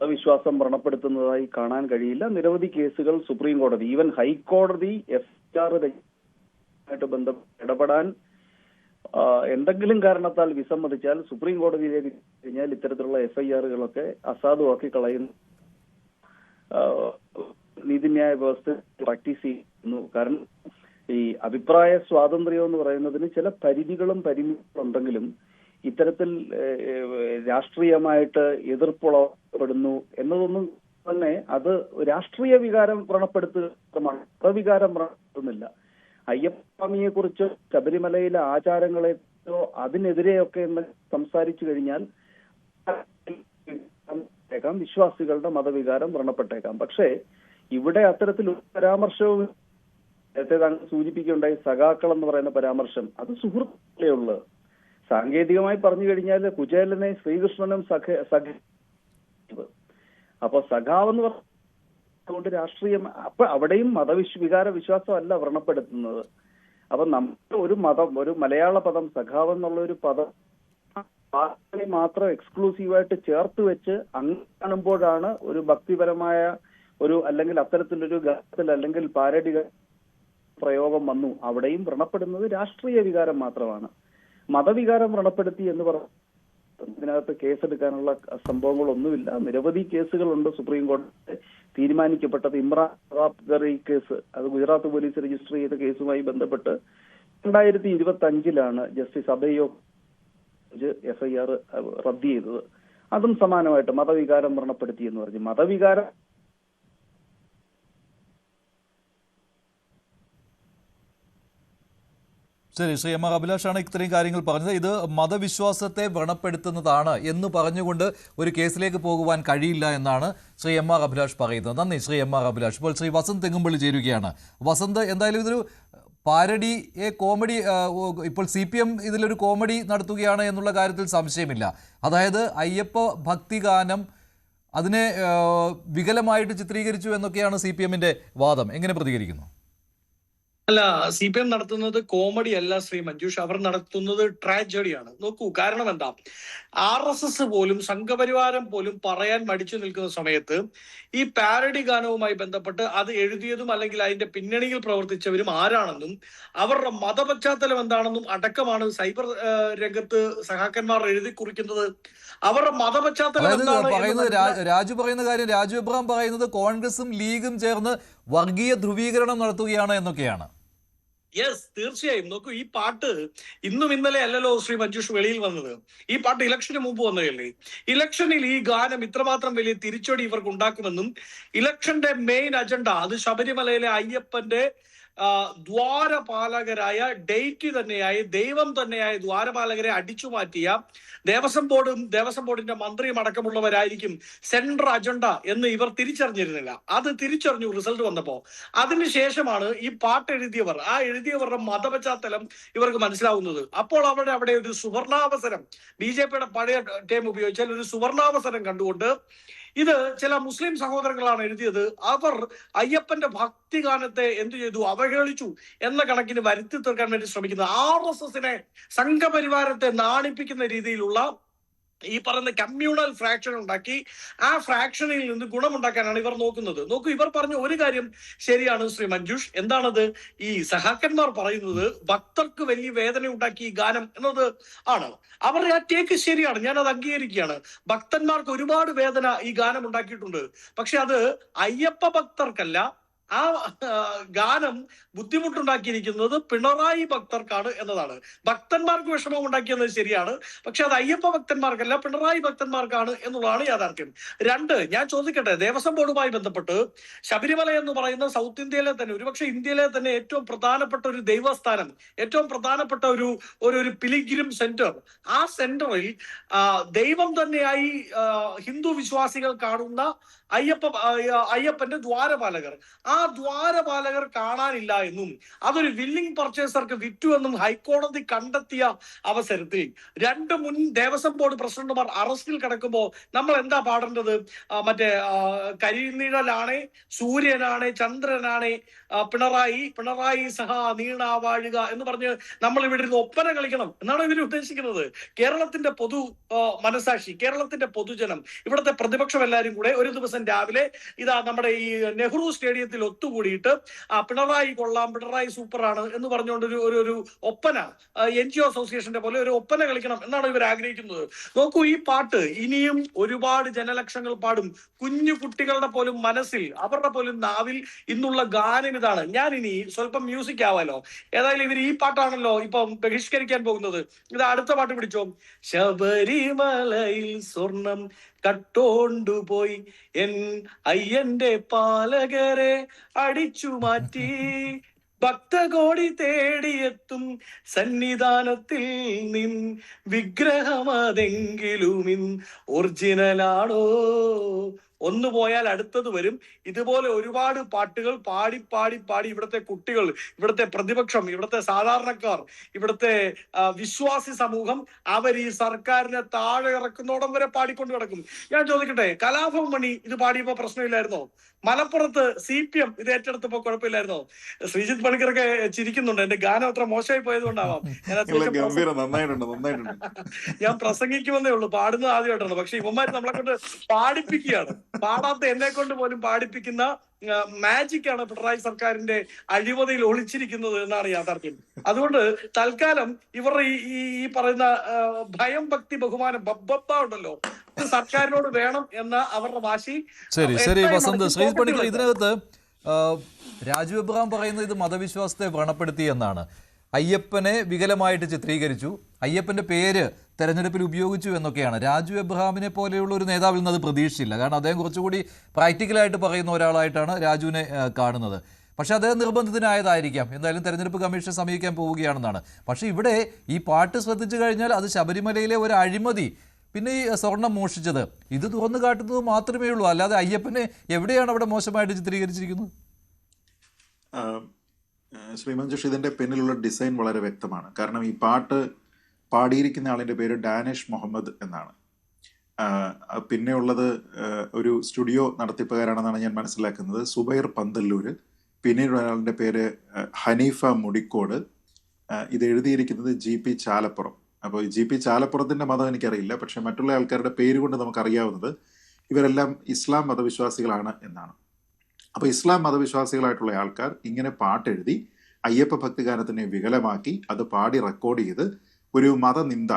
F: വിശ്വാസം വ്രണപ്പെടുത്തുന്നതായി കാണാൻ കഴിയില്ല. നിരവധി കേസുകൾ സുപ്രീം കോടതി, ഈവൻ ഹൈക്കോടതി FIR ആയിട്ട് ബന്ധപ്പെട്ട് ഇടപെടാൻ എന്തെങ്കിലും കാരണത്താൽ വിസമ്മതിച്ചാൽ സുപ്രീം കോടതിയിലേക്ക് കഴിഞ്ഞാൽ ഇത്തരത്തിലുള്ള FIR-കളൊക്കെ അസാധുവാക്കി കളയുന്ന നീതിന്യായ വ്യവസ്ഥ പ്രാക്ടീസ് ചെയ്യുന്നു. കാരണം ഈ അഭിപ്രായ സ്വാതന്ത്ര്യം എന്ന് പറയുന്നതിന് ചില പരിമിതികളും ഉണ്ടെങ്കിലും ഇത്തരത്തിൽ രാഷ്ട്രീയമായിട്ട് എതിർപ്പുളപ്പെടുന്നു എന്നതൊന്നും തന്നെ അത് രാഷ്ട്രീയ വികാരം വ്രണപ്പെടുത്തുക, മതവികാരം വ്രണപ്പെടുത്തുന്നില്ല. അയ്യപ്പസ്വാമിയെ കുറിച്ചോ ശബരിമലയിലെ ആചാരങ്ങളെയോ അതിനെതിരെയൊക്കെ എന്ന് സംസാരിച്ചു കഴിഞ്ഞാൽ വിശ്വാസികളുടെ മതവികാരം വ്രണപ്പെട്ടേക്കാം. പക്ഷേ ഇവിടെ അത്തരത്തിലൊരു പരാമർശവും നേരത്തെ താങ്കൾ സൂചിപ്പിക്കുകയുണ്ടായി, സഖാക്കൾ എന്ന് പറയുന്ന പരാമർശം, അത് സുഹൃത്തുക്കളേ ഉള്ളത്. സാങ്കേതികമായി പറഞ്ഞു കഴിഞ്ഞാൽ കുചേലനെ ശ്രീകൃഷ്ണനും അപ്പൊ സഖാവെന്ന് പറഞ്ഞുകൊണ്ട് രാഷ്ട്രീയം, അപ്പൊ അവിടെയും മതവികാര വിശ്വാസമല്ല വ്രണപ്പെടുത്തുന്നത്. അപ്പൊ നമ്മൾ ഒരു മതം, ഒരു മലയാള പദം സഖാവ് എന്നുള്ള ഒരു പദം മാത്രം എക്സ്ക്ലൂസീവായിട്ട് ചേർത്ത് വെച്ച് അങ്ങ് കാണുമ്പോഴാണ് ഒരു ഭക്തിപരമായ ഒരു അല്ലെങ്കിൽ അത്തരത്തിലൊരു ഗാനത്തിൽ അല്ലെങ്കിൽ പാരഡി പ്രയോഗം വന്നു. അവിടെയും വ്രണപ്പെടുന്നത് രാഷ്ട്രീയ വികാരം മാത്രമാണ്. മതവികാരം വ്രണപ്പെടുത്തി എന്ന് പറഞ്ഞ ഇതിനകത്ത് കേസെടുക്കാനുള്ള സംഭവങ്ങളൊന്നുമില്ല. നിരവധി കേസുകളുണ്ട് സുപ്രീം കോടതി തീരുമാനിക്കപ്പെട്ടത്. ഇമ്രാൻ ഖവാബ്ഗറി കേസ്, അത് ഗുജറാത്ത് പോലീസ് രജിസ്റ്റർ ചെയ്ത കേസുമായി ബന്ധപ്പെട്ട് 2025 ജസ്റ്റിസ് അഭയോ FIR റദ്ദ് ചെയ്തത്. അതും സമാനമായിട്ട് മതവികാരം വ്രണപ്പെടുത്തി എന്ന് പറഞ്ഞു. മതവികാരം
A: ശരി, ശ്രീ എം ആർ അഭിലാഷാണ് ഇത്രയും കാര്യങ്ങൾ പറഞ്ഞത്. ഇത് മതവിശ്വാസത്തെ വ്രണപ്പെടുത്തുന്നതാണ് എന്ന് പറഞ്ഞുകൊണ്ട് ഒരു കേസിലേക്ക് പോകുവാൻ കഴിയില്ല എന്നാണ് ശ്രീ എം ആർ അഭിലാഷ് പറയുന്നത്. നന്ദി ശ്രീ എം ആർ അഭിലാഷ്. ഇപ്പോൾ ശ്രീ വസന്ത് തെങ്ങുംപള്ളി ചേരുകയാണ്. വസന്ത്, എന്തായാലും ഇതൊരു പാരഡി കോമഡി, ഇപ്പോൾ CPM ഇതിലൊരു കോമഡി നടത്തുകയാണ് എന്നുള്ള കാര്യത്തിൽ സംശയമില്ല. അതായത് അയ്യപ്പ ഭക്തിഗാനം അതിനെ വികലമായിട്ട് ചിത്രീകരിച്ചു എന്നൊക്കെയാണ് CPMന്റെ വാദം. എങ്ങനെ പ്രതികരിക്കുന്നു?
G: അല്ല, CPM നടത്തുന്നത് കോമഡി അല്ല ശ്രീ മഞ്ജുഷ്, അവർ നടത്തുന്നത് ട്രാജഡിയാണ്. നോക്കൂ, കാരണം എന്താ, RSS പോലും സംഘപരിവാരം പോലും പറയാൻ മടിച്ചു നിൽക്കുന്ന സമയത്ത് ഈ പാരഡി ഗാനവുമായി ബന്ധപ്പെട്ട് അത് എഴുതിയതും അല്ലെങ്കിൽ അതിന്റെ പിന്നണിയിൽ പ്രവർത്തിച്ചവരും ആരാണെന്നും അവരുടെ മതപശ്ചാത്തലം എന്താണെന്നും അടക്കമാണ് സൈബർ രംഗത്ത് സഹാക്കന്മാർ എഴുതി കുറിക്കുന്നത്. അവരുടെ മതപശ്ചാത്തലം
A: രാജു പറയുന്ന കാര്യം, രാജു എബ്രഹാം പറയുന്നത് കോൺഗ്രസും ലീഗും ചേർന്ന് വർഗീയ ധ്രുവീകരണം നടത്തുകയാണ് എന്നൊക്കെയാണ്.
G: യെസ്, തീർച്ചയായും. നോക്കൂ, ഈ പാട്ട് ഇന്നും ഇന്നലെ അല്ലല്ലോ ശ്രീ മഞ്ജുഷ് വെളിയിൽ വന്നത്. ഈ പാട്ട് ഇലക്ഷന് മുമ്പ് വന്നതല്ലേ. ഇലക്ഷനിൽ ഈ ഗാനം ഇത്രമാത്രം വലിയ തിരിച്ചടി ഇവർക്ക് ഉണ്ടാക്കുമെന്നും ഇലക്ഷന്റെ മെയിൻ അജണ്ട അത് ശബരിമലയിലെ അയ്യപ്പന്റെ ദ്വാരപാലകരായ ഡെയ്റ്റി തന്നെയായ ദൈവം തന്നെയായ ദ്വാരപാലകരെ അടിച്ചു മാറ്റിയ ദേവസ്വം ബോർഡിന്റെ മന്ത്രിയും അടക്കമുള്ളവരായിരിക്കും സെൻട്രൽ അജണ്ട എന്ന് ഇവർ തിരിച്ചറിഞ്ഞിരുന്നില്ല. അത് തിരിച്ചറിഞ്ഞു റിസൾട്ട് വന്നപ്പോ. അതിനുശേഷമാണ് ഈ പാട്ട് എഴുതിയവരുടെ മതപശ്ചാത്തലം ഇവർക്ക് മനസ്സിലാവുന്നത്. അപ്പോൾ അവിടെ ഒരു സുവർണാവസരം, BJPയുടെ പഴയ ടേം ഉപയോഗിച്ചാൽ ഒരു സുവർണാവസരം കണ്ടുകൊണ്ട് ഇത് ചില മുസ്ലിം സഹോദരങ്ങളാണ് എഴുതിയത്, അവർ അയ്യപ്പന്റെ ഭക്തിഗാനത്തെ എന്തു ചെയ്തു, അവഹേളിച്ചു എന്ന കണക്കിന് വരുത്തി തീർക്കാൻ വേണ്ടി ശ്രമിക്കുന്നത് RSSനെ സംഘപരിവാരത്തെ നാണിപ്പിക്കുന്ന രീതിയിലുള്ള ഈ പറയുന്ന കമ്മ്യൂണൽ ഫ്രാക്ഷൻ ഉണ്ടാക്കി ആ ഫ്രാക്ഷനിൽ നിന്ന് ഗുണമുണ്ടാക്കാനാണ് ഇവർ നോക്കുന്നത്. നോക്കൂ, ഇവർ പറഞ്ഞ ഒരു കാര്യം ശരിയാണ് ശ്രീ മഞ്ജുഷ്. എന്താണത്? ഈ സഹാക്കന്മാർ പറയുന്നത് ഭക്തർക്ക് വലിയ വേദന ഉണ്ടാക്കി ഈ ഗാനം എന്നത് ആണ്. അവരുടെ ആ ടേക്ക് ശരിയാണ്, ഞാൻ അത് അംഗീകരിക്കുകയാണ്. ഭക്തന്മാർക്ക് ഒരുപാട് വേദന ഈ ഗാനം ഉണ്ടാക്കിയിട്ടുണ്ട്. പക്ഷെ അത് അയ്യപ്പ ഭക്തർക്കല്ല. ആ ഗാനം ബുദ്ധിമുട്ടുണ്ടാക്കിയിരിക്കുന്നത് പിണറായി ഭക്തർക്കാണ് എന്നതാണ്. ഭക്തന്മാർക്ക് വിഷമം ഉണ്ടാക്കിയെന്നത് ശരിയാണ്, പക്ഷെ അത് അയ്യപ്പ ഭക്തന്മാർക്കല്ല, പിണറായി ഭക്തന്മാർക്കാണ് എന്നുള്ളതാണ് യാഥാർത്ഥ്യം. 2, ഞാൻ ചോദിക്കട്ടെ, ദേവസ്വം ബോർഡുമായി ബന്ധപ്പെട്ട് ശബരിമല എന്ന് പറയുന്ന സൗത്ത് ഇന്ത്യയിലെ തന്നെ, ഒരുപക്ഷെ ഇന്ത്യയിലെ തന്നെ ഏറ്റവും പ്രധാനപ്പെട്ട ഒരു ദൈവസ്ഥാനം, ഏറ്റവും പ്രധാനപ്പെട്ട ഒരു പിലിഗ്രിം സെന്റർ, ആ സെന്ററിൽ ദൈവം തന്നെയായി ഹിന്ദു വിശ്വാസികൾ കാണുന്ന അയ്യപ്പന്റെ ദ്വാരപാലകർ, ആ ദ്വാരപാലകർ കാണാനില്ല എന്നും അതൊരു വില്ലിംഗ് പർച്ചേസർക്ക് വിറ്റു എന്നും ഹൈക്കോടതി കണ്ടെത്തിയ അവസരത്തിൽ 2 മുൻ ദേവസ്വം ബോർഡ് പ്രസിഡന്റുമാർ അറസ്റ്റിൽ കിടക്കുമ്പോൾ നമ്മൾ എന്താ പാടേണ്ടത്? മറ്റേ കരിനിഴലാണേ, സൂര്യനാണേ, ചന്ദ്രനാണേ, പിണറായി സഹ നീണ വാഴുക എന്ന് പറഞ്ഞ് നമ്മൾ ഇവിടെ ഇരുന്ന് ഒപ്പന കളിക്കണം എന്നാണ് ഇവർ ഉദ്ദേശിക്കുന്നത്. കേരളത്തിന്റെ മനസാക്ഷി, കേരളത്തിന്റെ പൊതുജനം, ഇവിടുത്തെ പ്രതിപക്ഷം എല്ലാവരും കൂടെ ഒരു ദിവസം രാവിലെ ഇതാ നമ്മുടെ ഈ നെഹ്റു സ്റ്റേഡിയത്തിൽ ഒത്തുകൂടിയിട്ട് പിണറായി കൊള്ളാം, പിണറായി സൂപ്പറാണ് എന്ന് പറഞ്ഞുകൊണ്ട് ഒരു ഒപ്പന, NGO അസോസിയേഷന്റെ പോലെ ഒരു ഒപ്പന കളിക്കണം എന്നാണ് ഇവർ ആഗ്രഹിക്കുന്നത്. നോക്കൂ, ഈ പാട്ട് ഇനിയും ഒരുപാട് ജനലക്ഷങ്ങൾ പാടും. കുഞ്ഞു കുട്ടികളുടെ പോലും മനസ്സിൽ, അവരുടെ പോലും നാവിൽ ഇന്നുള്ള ഗാനം ഇതാണ്. ഞാൻ ഇനി സ്വല്പം മ്യൂസിക് ആവാലോ. ഏതായാലും ഇവർ ഈ പാട്ടാണല്ലോ ഇപ്പം ബഹിഷ്കരിക്കാൻ പോകുന്നത്. ഇത് അടുത്ത പാട്ട് പിടിച്ചോ. ശബരിമലയിൽ സ്വർണം കട്ടോണ്ടുപോയി എൻ അയ്യന്റെ പാലകരെ അടിച്ചു മാറ്റി ഭക്തകോടി തേടിയെത്തും സന്നിധാനത്തിൽ നിൻ വിഗ്രഹമതെങ്കിലും ഒറിജിനലാണോ? ഒന്ന് പോയാൽ അടുത്തത് വരും. ഇതുപോലെ ഒരുപാട് പാട്ടുകൾ പാടി പാടി പാടി ഇവിടുത്തെ കുട്ടികൾ, ഇവിടുത്തെ പ്രതിപക്ഷം, ഇവിടുത്തെ സാധാരണക്കാർ, ഇവിടുത്തെ വിശ്വാസി സമൂഹം അവർ ഈ സർക്കാരിനെ താഴെ ഇറക്കുന്നോടം വരെ പാടിക്കൊണ്ട് കിടക്കും. ഞാൻ ചോദിക്കട്ടെ, കലാഭവൻ മണി ഇത് പാടിയപ്പോ പ്രശ്നമില്ലായിരുന്നോ? മലപ്പുറത്ത് CPM ഇത് ഏറ്റെടുത്തപ്പോ കുഴപ്പമില്ലായിരുന്നോ? ശ്രീജിത്ത് പണിക്കരൊക്കെ ചിരിക്കുന്നുണ്ട്, എന്റെ ഗാനം അത്ര മോശമായി പോയതുകൊണ്ടാവാം. ഞാൻ പ്രസംഗിക്കുമെന്നേ ഉള്ളൂ, പാടുന്നത് ആദ്യമായിട്ടാണ്. പക്ഷെ ഇവന്മാര് നമ്മളെ കൊണ്ട് പാടിപ്പിക്കുകയാണ്. പാടാത്ത എന്നെ കൊണ്ട് പോലും പാടിപ്പിക്കുന്ന മാജിക് ആണ് പിണറായി സർക്കാരിന്റെ അഴിമതിയിൽ ഒളിച്ചിരിക്കുന്നത് എന്നാണ് യാഥാർത്ഥ്യം. അതുകൊണ്ട് തൽക്കാലം ഇവരുടെ ഈ പറയുന്ന ഭയം, ഭക്തി, ബഹുമാനം, ബബ്ബ ഉണ്ടല്ലോ, സർക്കാരിനോട് വേണം എന്ന അവരുടെ വാശി.
A: ശരി വസന്ത്, ശ്രീജിത്ത് പണിക്കർ, ഇതിനകത്ത് രാജു എബ്രഹാം പറയുന്നത് ഇത് മതവിശ്വാസത്തെ വ്രണപ്പെടുത്തി എന്നാണ്. അയ്യപ്പനെ വികലമായിട്ട് ചിത്രീകരിച്ചു, അയ്യപ്പന്റെ പേര് തെരഞ്ഞെടുപ്പിൽ ഉപയോഗിച്ചു എന്നൊക്കെയാണ്. രാജു എബ്രഹാമിനെ പോലെയുള്ള ഒരു നേതാവിൽ നിന്ന് അത് പ്രതീക്ഷിച്ചില്ല. കാരണം അദ്ദേഹം കുറച്ചുകൂടി പ്രാക്ടിക്കലായിട്ട് പറയുന്ന ഒരാളായിട്ടാണ് രാജുവിനെ കാണുന്നത്. പക്ഷേ അദ്ദേഹം നിർബന്ധിതനായതായിരിക്കാം. എന്തായാലും തെരഞ്ഞെടുപ്പ് കമ്മീഷൻ സമീപിക്കാൻ പോവുകയാണെന്നാണ്. പക്ഷേ ഇവിടെ ഈ പാട്ട് ശ്രദ്ധിച്ചു കഴിഞ്ഞാൽ അത് ശബരിമലയിലെ ഒരു അഴിമതി, പിന്നെ ഈ സ്വർണം മോഷിച്ചത്, ഇത് തുറന്നു കാട്ടുന്നത് മാത്രമേ ഉള്ളൂ. അല്ലാതെ അയ്യപ്പനെ എവിടെയാണ് അവിടെ മോശമായിട്ട് ചിത്രീകരിച്ചിരിക്കുന്നത്?
H: ശ്രീ മഞ്ജുഷ്, ഇതിൻ്റെ പിന്നിലുള്ള ഡിസൈൻ വളരെ വ്യക്തമാണ്. കാരണം ഈ പാട്ട് പാടിയിരിക്കുന്ന ആളിൻ്റെ പേര് ഡാനിഷ് മുഹമ്മദ് എന്നാണ്. പിന്നെയുള്ളത് ഒരു സ്റ്റുഡിയോ നടത്തിപ്പുകാരാണെന്നാണ് ഞാൻ മനസ്സിലാക്കുന്നത്, സുബൈർ പന്തല്ലൂര്. പിന്നീട് ഒരാളുടെ പേര് ഹനീഫ മുടിക്കോട്. ഇത് എഴുതിയിരിക്കുന്നത് GP ചാലപ്പുറം. അപ്പോൾ GP ചാലപ്പുറത്തിൻ്റെ മതം എനിക്കറിയില്ല, പക്ഷെ മറ്റുള്ള ആൾക്കാരുടെ പേര് കൊണ്ട് നമുക്കറിയാവുന്നത് ഇവരെല്ലാം ഇസ്ലാം മതവിശ്വാസികളാണ് എന്നാണ്. അപ്പോൾ ഇസ്ലാം മതവിശ്വാസികളായിട്ടുള്ള ആൾക്കാർ ഇങ്ങനെ പാട്ടെഴുതി അയ്യപ്പ ഭക്തിഗാനത്തിനെ വികലമാക്കി അത് പാടി റെക്കോർഡ് ചെയ്ത് ഒരു മതനിന്ദ,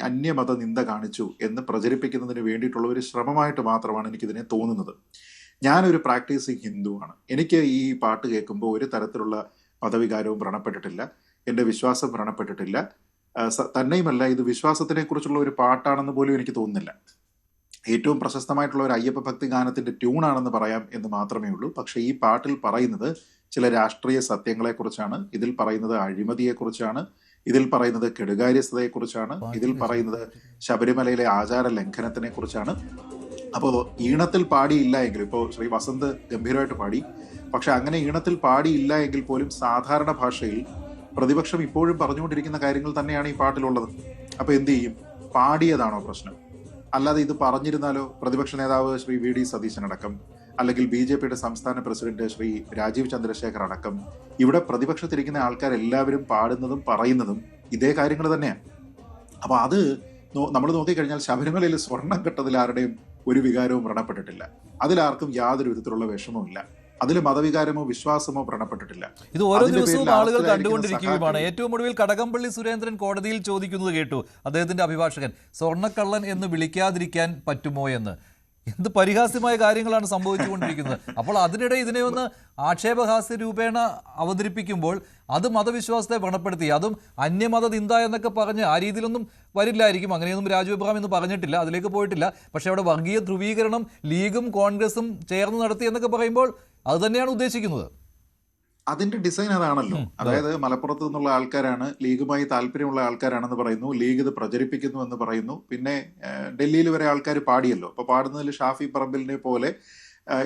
H: അന്യമത നിന്ദ കാണിച്ചു എന്ന് പ്രചരിപ്പിക്കുന്നതിന് വേണ്ടിയിട്ടുള്ള ഒരു ശ്രമമായിട്ട് മാത്രമാണ് എനിക്കിതിനെ തോന്നുന്നത്. ഞാനൊരു പ്രാക്ടീസിങ് ഹിന്ദുവാണ്. എനിക്ക് ഈ പാട്ട് കേൾക്കുമ്പോൾ ഒരു തരത്തിലുള്ള മതവികാരവും വ്രണപ്പെട്ടിട്ടില്ല, എൻ്റെ വിശ്വാസം വ്രണപ്പെട്ടിട്ടില്ല. തന്നെയുമല്ല, ഇത് വിശ്വാസത്തിനെ കുറിച്ചുള്ള ഒരു പാട്ടാണെന്ന് പോലും എനിക്ക് തോന്നുന്നില്ല. ഏറ്റവും പ്രശസ്തമായിട്ടുള്ള ഒരു അയ്യപ്പ ഭക്തി ഗാനത്തിൻ്റെ ട്യൂണാണെന്ന് പറയാം എന്ന് മാത്രമേ ഉള്ളൂ. പക്ഷേ ഈ പാട്ടിൽ പറയുന്നത് ചില രാഷ്ട്രീയ സത്യങ്ങളെക്കുറിച്ചാണ്, ഇതിൽ പറയുന്നത് അഴിമതിയെക്കുറിച്ചാണ്, ഇതിൽ പറയുന്നത് കെടുകാര്യസ്ഥതയെക്കുറിച്ചാണ്, ഇതിൽ പറയുന്നത് ശബരിമലയിലെ ആചാര ലംഘനത്തിനെ കുറിച്ചാണ്. അപ്പോൾ ഈണത്തിൽ പാടിയില്ല എങ്കിൽ, ഇപ്പോൾ ശ്രീ വസന്ത് ഗംഭീരമായിട്ട് പാടി, പക്ഷെ അങ്ങനെ ഈണത്തിൽ പാടിയില്ല എങ്കിൽ പോലും സാധാരണ ഭാഷയിൽ പ്രതിപക്ഷം ഇപ്പോഴും പറഞ്ഞുകൊണ്ടിരിക്കുന്ന കാര്യങ്ങൾ തന്നെയാണ് ഈ പാട്ടിലുള്ളത്. അപ്പോൾ എന്ത് ചെയ്യും? പാടിയതാണോ പ്രശ്നം? അല്ലാതെ ഇത് പറഞ്ഞിരുന്നാലോ പ്രതിപക്ഷ നേതാവ് ശ്രീ VD സതീശൻ അടക്കം, അല്ലെങ്കിൽ BJPയുടെ സംസ്ഥാന പ്രസിഡന്റ് ശ്രീ രാജീവ് ചന്ദ്രശേഖർ അടക്കം, ഇവിടെ പ്രതിപക്ഷത്തിരിക്കുന്ന ആൾക്കാരെല്ലാവരും പാടുന്നതും പറയുന്നതും ഇതേ കാര്യങ്ങൾ തന്നെയാണ്. അപ്പോൾ അത് നമ്മൾ നോക്കിക്കഴിഞ്ഞാൽ ശബരിമലയിൽ സ്വർണം കെട്ടതിൽ ആരുടെയും ഒരു വികാരവും വ്രണപ്പെട്ടിട്ടില്ല. അതിലാർക്കും യാതൊരു വിധത്തിലുള്ള വിഷമവും ഇല്ല. അതിൽ മതവികാരമോ വിശ്വാസമോ വ്രണപ്പെട്ടിട്ടില്ല.
A: ഇത് ഓരോ ദിവസവും ആളുകൾ കണ്ടുകൊണ്ടിരിക്കുകയുമാണ്. ഏറ്റവും ഒടുവിൽ കടകംപള്ളി സുരേന്ദ്രൻ കോടതിയിൽ ചോദിക്കുന്നത് കേട്ടു, അദ്ദേഹത്തിന്റെ അഭിഭാഷകൻ, സ്വർണ്ണക്കള്ളൻ എന്ന് വിളിക്കാതിരിക്കാൻ പറ്റുമോ എന്ന്. എന്ത് പരിഹാസ്യമായ കാര്യങ്ങളാണ് സംഭവിച്ചുകൊണ്ടിരിക്കുന്നത്. അപ്പോൾ അതിനിടെ ഇതിനെ ഒന്ന് ആക്ഷേപഹാസ്യ രൂപേണ അവതരിപ്പിക്കുമ്പോൾ അത് മതവിശ്വാസത്തെ വ്രണപ്പെടുത്തി, അതും അന്യമത നിന്ദ എന്നൊക്കെ പറഞ്ഞ് ആ രീതിയിലൊന്നും വരില്ലായിരിക്കും. അങ്ങനെയൊന്നും രാജു എബ്രഹാം എന്ന് പറഞ്ഞിട്ടില്ല, അതിലേക്ക് പോയിട്ടില്ല. പക്ഷേ അവിടെ വർഗീയ ധ്രുവീകരണം ലീഗും കോൺഗ്രസും ചേർന്ന് നടത്തി എന്നൊക്കെ പറയുമ്പോൾ അത് തന്നെയാണ് ഉദ്ദേശിക്കുന്നത്.
H: അതിന്റെ ഡിസൈൻ അതാണല്ലോ. അതായത് മലപ്പുറത്ത് നിന്നുള്ള ആൾക്കാരാണ്, ലീഗുമായി താല്പര്യമുള്ള ആൾക്കാരാണെന്ന് പറയുന്നു, ലീഗ് ഇത് പ്രചരിപ്പിക്കുന്നു എന്ന് പറയുന്നു. പിന്നെ ഡൽഹിയിൽ വരെ ആൾക്കാർ പാടിയല്ലോ. അപ്പോൾ പാടുന്നതിൽ ഷാഫി പറമ്പിലിനെ പോലെ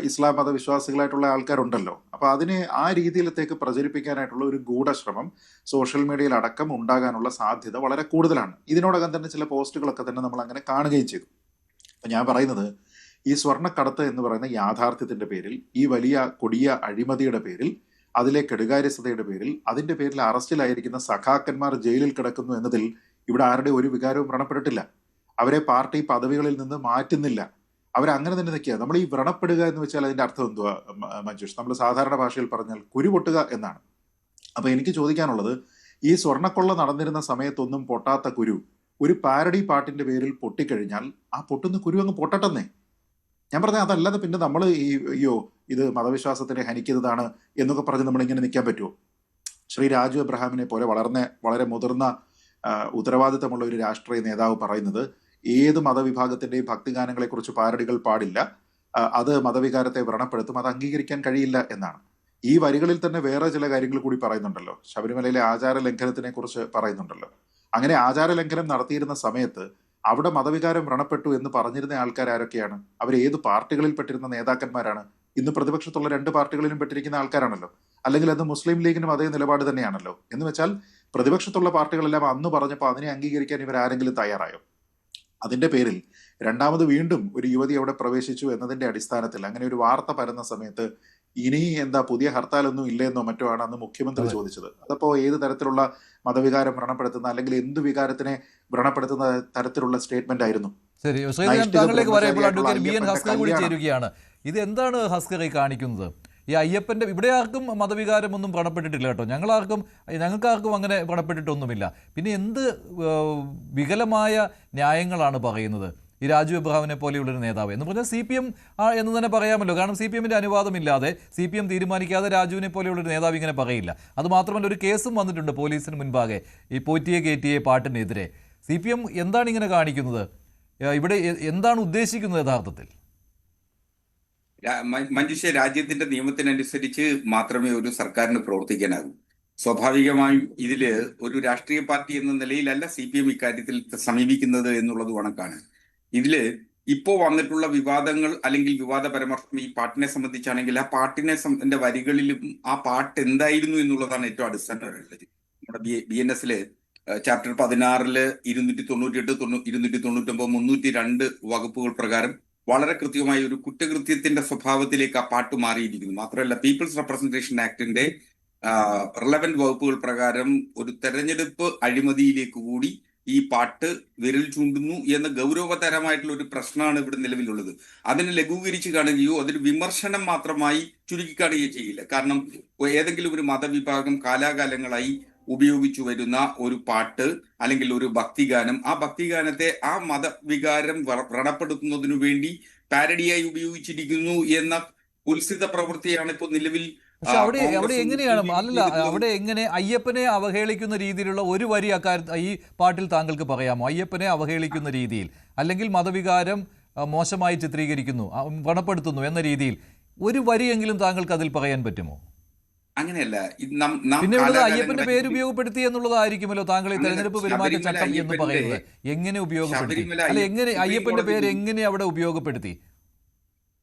H: ഇസ്ലാം മതവിശ്വാസികളായിട്ടുള്ള ആൾക്കാരുണ്ടല്ലോ. അപ്പോൾ അതിനെ ആ രീതിയിലത്തേക്ക് പ്രചരിപ്പിക്കാനായിട്ടുള്ള ഒരു ഗൂഢശ്രമം സോഷ്യൽ മീഡിയയിൽ അടക്കം ഉണ്ടാകാനുള്ള സാധ്യത വളരെ കൂടുതലാണ്. ഇതിനോടകം തന്നെ ചില പോസ്റ്റുകളൊക്കെ തന്നെ നമ്മൾ അങ്ങനെ കാണുകയും ചെയ്തു. അപ്പം ഞാൻ പറയുന്നത്, ഈ സ്വർണ്ണക്കടത്ത് എന്ന് പറയുന്ന യാഥാർത്ഥ്യത്തിന്റെ പേരിൽ, ഈ വലിയ കൊടിയ അഴിമതിയുടെ പേരിൽ, അതിലെ കെടുകാര്യസ്ഥതയുടെ പേരിൽ, അതിന്റെ പേരിൽ അറസ്റ്റിലായിരിക്കുന്ന സഖാക്കന്മാർ ജയിലിൽ കിടക്കുന്നു എന്നതിൽ ഇവിടെ ആരുടെ ഒരു വികാരവും വ്രണപ്പെട്ടിട്ടില്ല. അവരെ പാർട്ടി പദവികളിൽ നിന്ന് മാറ്റുന്നില്ല, അവരങ്ങനെ തന്നെ നിൽക്കുക. നമ്മൾ ഈ വ്രണപ്പെടുക എന്ന് വെച്ചാൽ അതിന്റെ അർത്ഥം എന്തുവാ മഞ്ജുഷ്? നമ്മൾ സാധാരണ ഭാഷയിൽ പറഞ്ഞാൽ കുരുപൊട്ടുക എന്നാണ്. അപ്പൊ എനിക്ക് ചോദിക്കാനുള്ളത്, ഈ സ്വർണ്ണക്കൊള്ള നടന്നിരുന്ന സമയത്തൊന്നും പൊട്ടാത്ത കുരു ഒരു പാരഡി പാട്ടിന്റെ പേരിൽ പൊട്ടിക്കഴിഞ്ഞാൽ ആ പൊട്ടുന്ന കുരു അങ്ങ് പൊട്ടട്ടെന്നേ. ഞാൻ പറഞ്ഞ അതല്ലാതെ പിന്നെ നമ്മൾ ഇത് മതവിശ്വാസത്തിനെ ഹനിക്കുന്നതാണ് എന്നൊക്കെ പറഞ്ഞ് നമ്മളിങ്ങനെ നിൽക്കാൻ പറ്റുമോ? ശ്രീ രാജു എബ്രഹാമിനെ പോലെ വളരെ മുതിർന്ന ഉത്തരവാദിത്തമുള്ള ഒരു രാഷ്ട്രീയ നേതാവ് പറയുന്നത്, ഏത് മതവിഭാഗത്തിന്റെയും ഭക്തിഗാനങ്ങളെക്കുറിച്ച് പാരഡികൾ പാടില്ല, അത് മതവികാരത്തെ വ്രണപ്പെടുത്തും, അത് അംഗീകരിക്കാൻ കഴിയില്ല എന്നാണ്. ഈ വരികളിൽ തന്നെ വേറെ ചില കാര്യങ്ങൾ കൂടി പറയുന്നുണ്ടല്ലോ. ശബരിമലയിലെ ആചാര ലംഘനത്തിനെ കുറിച്ച് പറയുന്നുണ്ടല്ലോ. അങ്ങനെ ആചാര ലംഘനം നടത്തിയിരുന്ന സമയത്ത് അവിടെ മതവികാരം വ്രണപ്പെട്ടു എന്ന് പറഞ്ഞിരുന്ന ആൾക്കാർ ആരൊക്കെയാണ്? അവർ ഏത് പാർട്ടികളിൽ പെട്ടിരുന്ന നേതാക്കന്മാരാണ്? ഇന്ന് പ്രതിപക്ഷത്തുള്ള 2 പാർട്ടികളിലും പെട്ടിരിക്കുന്ന ആൾക്കാരാണല്ലോ. അല്ലെങ്കിൽ അത് മുസ്ലിം ലീഗിനും അതേ നിലപാട് തന്നെയാണല്ലോ. എന്ന് വെച്ചാൽ പ്രതിപക്ഷത്തുള്ള പാർട്ടികളെല്ലാം അന്ന് പറഞ്ഞപ്പോൾ അതിനെ അംഗീകരിക്കാൻ ഇവർ ആരെങ്കിലും തയ്യാറായോ? അതിന്റെ പേരിൽ രണ്ടാമത് വീണ്ടും ഒരു യുവതി അവിടെ പ്രവേശിച്ചു എന്നതിന്റെ അടിസ്ഥാനത്തിൽ അങ്ങനെ ഒരു വാർത്ത പരന്ന സമയത്ത് ഇനി എന്താ പുതിയ ഹർത്താലൊന്നും ഇല്ലെന്നോ മറ്റോ ആണ് അന്ന് മുഖ്യമന്ത്രി ചോദിച്ചത്. അതപ്പോ ഏത് തരത്തിലുള്ള മതവികാരം വ്രണപ്പെടുത്തുന്ന അല്ലെങ്കിൽ എന്ത് വികാരത്തിനെ വ്രണപ്പെടുത്തുന്ന തരത്തിലുള്ള സ്റ്റേറ്റ്മെന്റ് ആയിരുന്നു?
A: ശരി, ശ്രീധരൻ താങ്കളിലേക്ക് പറയുമ്പോൾ അഡ്വക്കേറ്റ് ബി എൻ ഹസ്കർ കൂടി ചേരുകയാണ്. ഇത് എന്താണ് ഹസ്കർ ഈ കാണിക്കുന്നത്? ഈ അയ്യപ്പൻ്റെ ഇവിടെ ആർക്കും മതവികാരമൊന്നും വ്രണപ്പെട്ടിട്ടില്ല കേട്ടോ, ഞങ്ങൾക്കാർക്കും അങ്ങനെ വ്രണപ്പെട്ടിട്ടൊന്നുമില്ല. പിന്നെ എന്ത് വികലമായ ന്യായങ്ങളാണ് പറയുന്നത് ഈ രാജു എബ്രഹാമിനെ പോലെയുള്ളൊരു നേതാവ് എന്ന് പറഞ്ഞാൽ CPM എന്ന് തന്നെ പറയാമല്ലോ. കാരണം CPMന്റെ അനുവാദമില്ലാതെ CPM തീരുമാനിക്കാതെ രാജുവിനെ പോലെയുള്ളൊരു നേതാവ് ഇങ്ങനെ പറയില്ല. അതുമാത്രമല്ല, ഒരു കേസും വന്നിട്ടുണ്ട് പോലീസിന് മുൻപാകെ ഈ പോറ്റിയെ കയറ്റിയെ പാട്ടിനെതിരെ. CPM എന്താണ് ഇങ്ങനെ കാണിക്കുന്നത്? ഇവിടെ എന്താണ് ഉദ്ദേശിക്കുന്നത് യഥാർത്ഥത്തിൽ?
I: മഞ്ജുഷ, രാജ്യത്തിന്റെ നിയമത്തിനനുസരിച്ച് മാത്രമേ ഒരു സർക്കാരിന് പ്രവർത്തിക്കാനാകൂ. സ്വാഭാവികമായും ഇതില് ഒരു രാഷ്ട്രീയ പാർട്ടി എന്ന നിലയിലല്ല CPM ഇക്കാര്യത്തിൽ സമീപിക്കുന്നത് എന്നുള്ളത് കണക്കാണ്. ഇതില് ഇപ്പോ വന്നിട്ടുള്ള വിവാദങ്ങൾ അല്ലെങ്കിൽ വിവാദ പരാമർശം ഈ പാട്ടിനെ സംബന്ധിച്ചാണെങ്കിൽ ആ പാട്ടിന്റെ വരികളിലും ആ പാട്ട് എന്തായിരുന്നു എന്നുള്ളതാണ് ഏറ്റവും അടിസ്ഥാനമായിട്ടുള്ളത്. നമ്മുടെ BNS ചാപ്റ്റർ 16 298, 299, 302 വകുപ്പുകൾ പ്രകാരം വളരെ കൃത്യമായ ഒരു കുറ്റകൃത്യത്തിന്റെ സ്വഭാവത്തിലേക്ക് ആ പാട്ട് മാറിയിരിക്കുന്നു. മാത്രമല്ല, പീപ്പിൾസ് റെപ്രസെന്റേഷൻ ആക്ടിന്റെ റിലവന്റ് വകുപ്പുകൾ പ്രകാരം ഒരു തെരഞ്ഞെടുപ്പ് അഴിമതിയിലേക്ക് കൂടി ഈ പാട്ട് വിരൽ ചൂണ്ടുന്നു എന്ന ഗൗരവതരമായിട്ടുള്ള ഒരു പ്രശ്നമാണ് ഇവിടെ നിലവിലുള്ളത്. അതിനെ ലഘൂകരിച്ച് കാണുകയോ അതൊരു വിമർശനം മാത്രമായി ചുരുക്കിക്കാണുകയോ ചെയ്യില്ല. കാരണം ഏതെങ്കിലും ഒരു മതവിഭാഗം കാലാകാലങ്ങളായി ഉപയോഗിച്ചു വരുന്ന ഒരു പാട്ട് അല്ലെങ്കിൽ ഒരു ഭക്തിഗാനം, ആ ഭക്തിഗാനത്തെ ആ മതവികാരം വ്രണപ്പെടുത്തുന്നതിനു വേണ്ടി പാരഡിയായി ഉപയോഗിച്ചിരിക്കുന്നു എന്ന ഉത്സിത പ്രവൃത്തിയാണ് ഇപ്പോൾ നിലവിൽ.
A: പക്ഷെ അവിടെ എങ്ങനെയാണ് അവിടെ എങ്ങനെ അയ്യപ്പനെ അവഹേളിക്കുന്ന രീതിയിലുള്ള ഒരു വരി ഈ പാട്ടിൽ താങ്കൾക്ക് പറയാമോ? അയ്യപ്പനെ അവഹേളിക്കുന്ന രീതിയിൽ അല്ലെങ്കിൽ മതവികാരം മോശമായി ചിത്രീകരിക്കുന്നു, വ്രണപ്പെടുത്തുന്നു എന്ന രീതിയിൽ ഒരു വരിയെങ്കിലും താങ്കൾക്ക് അതിൽ പറയാൻ പറ്റുമോ?
I: അങ്ങനെയല്ല.
A: പിന്നെ അയ്യപ്പന്റെ പേര് ഉപയോഗപ്പെടുത്തി എന്നുള്ളതായിരിക്കുമല്ലോ താങ്കൾ ഈ തെരഞ്ഞെടുപ്പ് പെരുമാറ്റ ചട്ടം എന്ന് പറയുന്നത്. എങ്ങനെ ഉപയോഗപ്പെടുത്തി? അല്ല, എങ്ങനെ അയ്യപ്പന്റെ പേര് എങ്ങനെ അവിടെ ഉപയോഗപ്പെടുത്തി?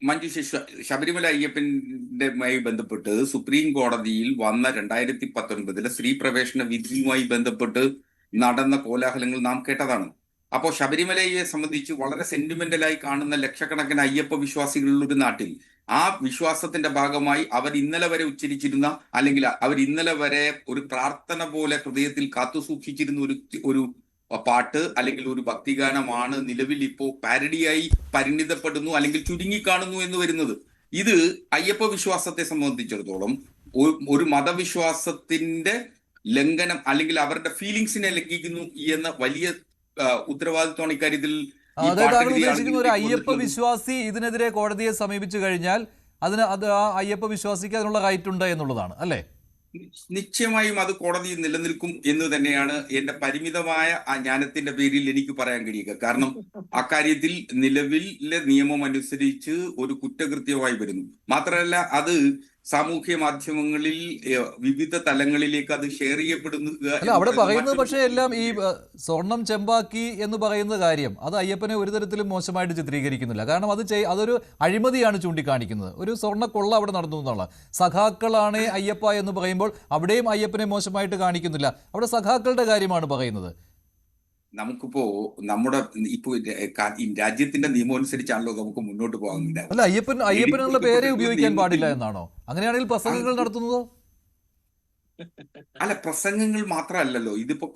I: മഞ്ജുഷ, ശബരിമല അയ്യപ്പന്റെയുമായി ബന്ധപ്പെട്ട് സുപ്രീം കോടതിയിൽ വന്ന 2019 സ്ത്രീ പ്രവേശന വിധിയുമായി ബന്ധപ്പെട്ട് നടന്ന കോലാഹലങ്ങൾ നാം കേട്ടതാണ്. അപ്പോൾ ശബരിമലയെ സംബന്ധിച്ച് വളരെ സെന്റിമെന്റലായി കാണുന്ന ലക്ഷക്കണക്കിന് അയ്യപ്പ വിശ്വാസികളുള്ള ഒരു നാട്ടിൽ ആ വിശ്വാസത്തിന്റെ ഭാഗമായി അവർ ഇന്നലെ വരെ ഉച്ചരിച്ചിരുന്ന അല്ലെങ്കിൽ അവർ ഇന്നലെ വരെ ഒരു പ്രാർത്ഥന പോലെ ഹൃദയത്തിൽ കാത്തുസൂക്ഷിച്ചിരുന്ന ഒരു പാട്ട് അല്ലെങ്കിൽ ഒരു ഭക്തിഗാനമാണ് നിലവിൽ ഇപ്പോ പാരഡിയായി പരിണിതപ്പെടുന്നു അല്ലെങ്കിൽ ചുരുങ്ങിക്കാണുന്നു എന്ന് വരുന്നത്. ഇത് അയ്യപ്പ വിശ്വാസത്തെ സംബന്ധിച്ചിടത്തോളം ഒരു മതവിശ്വാസത്തിന്റെ ലംഘനം അല്ലെങ്കിൽ അവരുടെ ഫീലിങ്സിനെ ലംഘിക്കുന്നു എന്ന വലിയ ഉത്തരവാദിത്വമാണ് ഇക്കാര്യത്തിൽ.
A: താങ്കൾ ഉദ്ദേശിക്കുന്ന ഒരു അയ്യപ്പ വിശ്വാസി ഇതിനെതിരെ കോടതിയെ സമീപിച്ചു കഴിഞ്ഞാൽ ആ അയ്യപ്പ വിശ്വാസിക്ക് അതിനുള്ള റൈറ്റ് ഉണ്ട് എന്നുള്ളതാണ് അല്ലേ?
I: നിശ്ചയമായും അത് കോടതി നിലനിൽക്കും എന്ന് തന്നെയാണ് എന്റെ പരിമിതമായ ആ ജ്ഞാനത്തിന്റെ പേരിൽ എനിക്ക് പറയാൻ കഴിയുക. കാരണം അക്കാര്യത്തിൽ നിലവിലെ നിയമം അനുസരിച്ച് ഒരു കുറ്റകൃത്യമായി വരുന്നു. മാത്രമല്ല, അത് സാമൂഹ്യ മാധ്യമങ്ങളിൽ വിവിധ തലങ്ങളിലേക്ക് അത് ഷെയർ ചെയ്യപ്പെടുന്നു.
A: അവിടെ പറയുന്നത് പക്ഷേ എല്ലാം ഈ സ്വർണം ചെമ്പാക്കി എന്ന് പറയുന്ന കാര്യം അത് അയ്യപ്പനെ ഒരു തരത്തിലും മോശമായിട്ട് ചിത്രീകരിക്കുന്നില്ല. കാരണം അതൊരു അഴിമതിയാണ് ചൂണ്ടിക്കാണിക്കുന്നത്. ഒരു സ്വർണ്ണക്കൊള്ള അവിടെ നടന്നു എന്നുള്ള. സഖാക്കളാണ് അയ്യപ്പ എന്ന് പറയുമ്പോൾ അവിടെയും അയ്യപ്പനെ മോശമായിട്ട് കാണിക്കുന്നില്ല. അവിടെ സഖാക്കളുടെ കാര്യമാണ് പറയുന്നത്.
I: നമുക്കിപ്പോ നമ്മുടെ ഇപ്പോ രാജ്യത്തിന്റെ നിയമം അനുസരിച്ചാണല്ലോ നമുക്ക് മുന്നോട്ട് പോകാൻ.
A: അല്ല, അയ്യപ്പനുള്ള പേരെ ഉപയോഗിക്കാൻ പാടില്ല എന്നാണോ? അങ്ങനെയാണെങ്കിൽ പ്രസംഗങ്ങൾ നടത്തുന്നതോ?
I: അല്ല, പ്രസംഗങ്ങൾ മാത്രമല്ലല്ലോ. ഇതിപ്പോ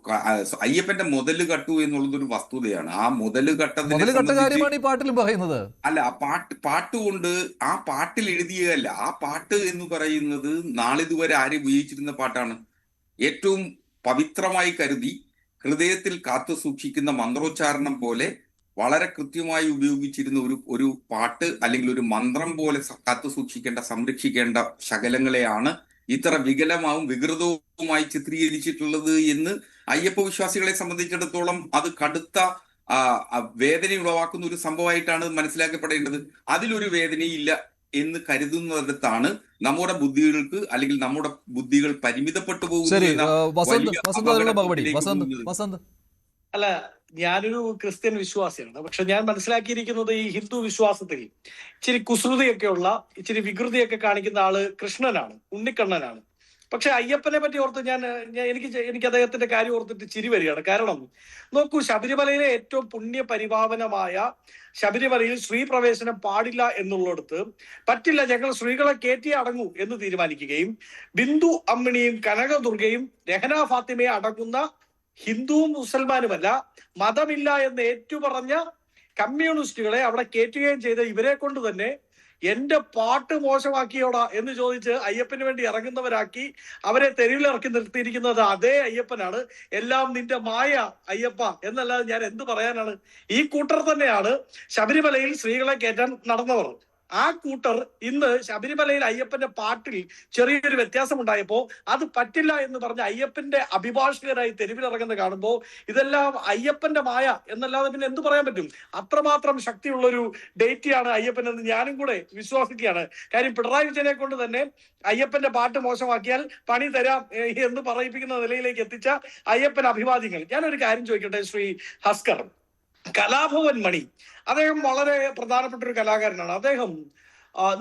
I: അയ്യപ്പന്റെ മുതല് കട്ടു എന്നുള്ളത് ഒരു വസ്തുതയാണ്. ആ മുതല്
A: കാര്യമാണ് ഈ പാട്ടിലും പറയുന്നത്.
I: അല്ല, ആ പാട്ടുകൊണ്ട് ആ പാട്ടിൽ എഴുതിയതല്ല. ആ പാട്ട് എന്ന് പറയുന്നത് നാളിതുവരെ ആരും ഉപയോഗിച്ചിരുന്ന പാട്ടാണ്. ഏറ്റവും പവിത്രമായി കരുതി ഹൃദയത്തിൽ കാത്തു സൂക്ഷിക്കുന്ന മന്ത്രോച്ചാരണം പോലെ വളരെ കൃത്യമായി ഉപയോഗിച്ചിരുന്ന ഒരു പാട്ട് അല്ലെങ്കിൽ ഒരു മന്ത്രം പോലെ കാത്തു സൂക്ഷിക്കേണ്ട സംരക്ഷിക്കേണ്ട ശകലങ്ങളെയാണ് ഇത്ര വികലമാവും വികൃതവുമായി ചിത്രീകരിച്ചിട്ടുള്ളത് എന്ന് അയ്യപ്പ വിശ്വാസികളെ സംബന്ധിച്ചിടത്തോളം അത് കടുത്ത വേദന ഉളവാക്കുന്ന ഒരു സംഭവമായിട്ടാണ് മനസ്സിലാക്കപ്പെടേണ്ടത്. അതിലൊരു വേദനയില്ല എന്ന് കരുതുന്നിടത്താണ് നമ്മുടെ ബുദ്ധികൾക്ക് അല്ലെങ്കിൽ നമ്മുടെ ബുദ്ധികൾ പരിമിതപ്പെട്ടു
A: ശരി,
I: പോകുന്നു.
A: വസന്ത്
G: അല്ല, ഞാനൊരു ക്രിസ്ത്യൻ വിശ്വാസിയാണ്. പക്ഷെ ഞാൻ മനസ്സിലാക്കിയിരിക്കുന്നത് ഈ ഹിന്ദു വിശ്വാസത്തിൽ ഇച്ചിരി കുസൃതിയൊക്കെയുള്ള, ഇച്ചിരി വികൃതിയൊക്കെ കാണിക്കുന്ന ആള് കൃഷ്ണനാണ്, ഉണ്ണിക്കണ്ണനാണ്. പക്ഷെ അയ്യപ്പനെ പറ്റി ഓർത്ത് എനിക്ക് അദ്ദേഹത്തിന്റെ കാര്യം ഓർത്തിട്ട് ചിരി വരികയാണ്. കാരണം നോക്കൂ, ശബരിമലയിലെ ഏറ്റവും പുണ്യപരിപാവനമായ ശബരിമലയിൽ സ്ത്രീ പ്രവേശനം പാടില്ല എന്നുള്ളിടത്ത് പറ്റില്ല, ഞങ്ങൾ സ്ത്രീകളെ കയറ്റിയേ അടങ്ങൂ എന്ന് തീരുമാനിക്കുകയും ബിന്ദു അമ്മിണിയും കനകദുർഗയും രഹന ഫാത്തിമയെ അടങ്ങുന്ന ഹിന്ദുവും മുസൽമാനുമല്ല, മതമില്ല എന്ന് ഏറ്റുപറഞ്ഞ കമ്മ്യൂണിസ്റ്റുകളെ അവിടെ കയറ്റുകയും ചെയ്ത ഇവരെ കൊണ്ട് തന്നെ എന്റെ പാട്ട് മോശമാക്കിയോടാ എന്ന് ചോദിച്ച് അയ്യപ്പന് വേണ്ടി ഇറങ്ങുന്നവരാക്കി അവരെ തെരുവിലിറക്കി നിർത്തിയിരിക്കുന്നത് അതേ അയ്യപ്പനാണ്. എല്ലാം നിന്റെ മായ അയ്യപ്പ എന്നല്ലാതെ ഞാൻ എന്ത് പറയാനാണ്? ഈ കൂട്ടർ തന്നെയാണ് ശബരിമലയിൽ സ്ത്രീകളെ കയറ്റാൻ നടന്നവർ. ആ കൂട്ടർ ഇന്ന് ശബരിമലയിൽ അയ്യപ്പന്റെ പാട്ടിൽ ചെറിയൊരു വ്യത്യാസം ഉണ്ടായപ്പോ അത് പറ്റില്ല എന്ന് പറഞ്ഞ അയ്യപ്പന്റെ അഭിഭാഷകരായി തെരുവിലിറങ്ങുന്ന കാണുമ്പോൾ ഇതെല്ലാം അയ്യപ്പന്റെ മായ എന്നല്ലാതെ പിന്നെ എന്ത് പറയാൻ പറ്റും? അത്രമാത്രം ശക്തിയുള്ളൊരു ഡേറ്റിയാണ് അയ്യപ്പൻ എന്ന് ഞാനും കൂടെ വിശ്വസിക്കുകയാണ്. കാര്യം പിണറായി വിജയനെ കൊണ്ട് തന്നെ അയ്യപ്പന്റെ പാട്ട് മോശമാക്കിയാൽ പണി തരാം എന്ന് പറയിപ്പിക്കുന്ന നിലയിലേക്ക് എത്തിച്ച അയ്യപ്പൻ അഭിവാദികൾ. ഞാനൊരു കാര്യം ചോദിക്കട്ടെ, ശ്രീ ഹസ്കർ, കലാഭവൻ മണി അദ്ദേഹം വളരെ പ്രധാനപ്പെട്ട ഒരു കലാകാരനാണ്. അദ്ദേഹം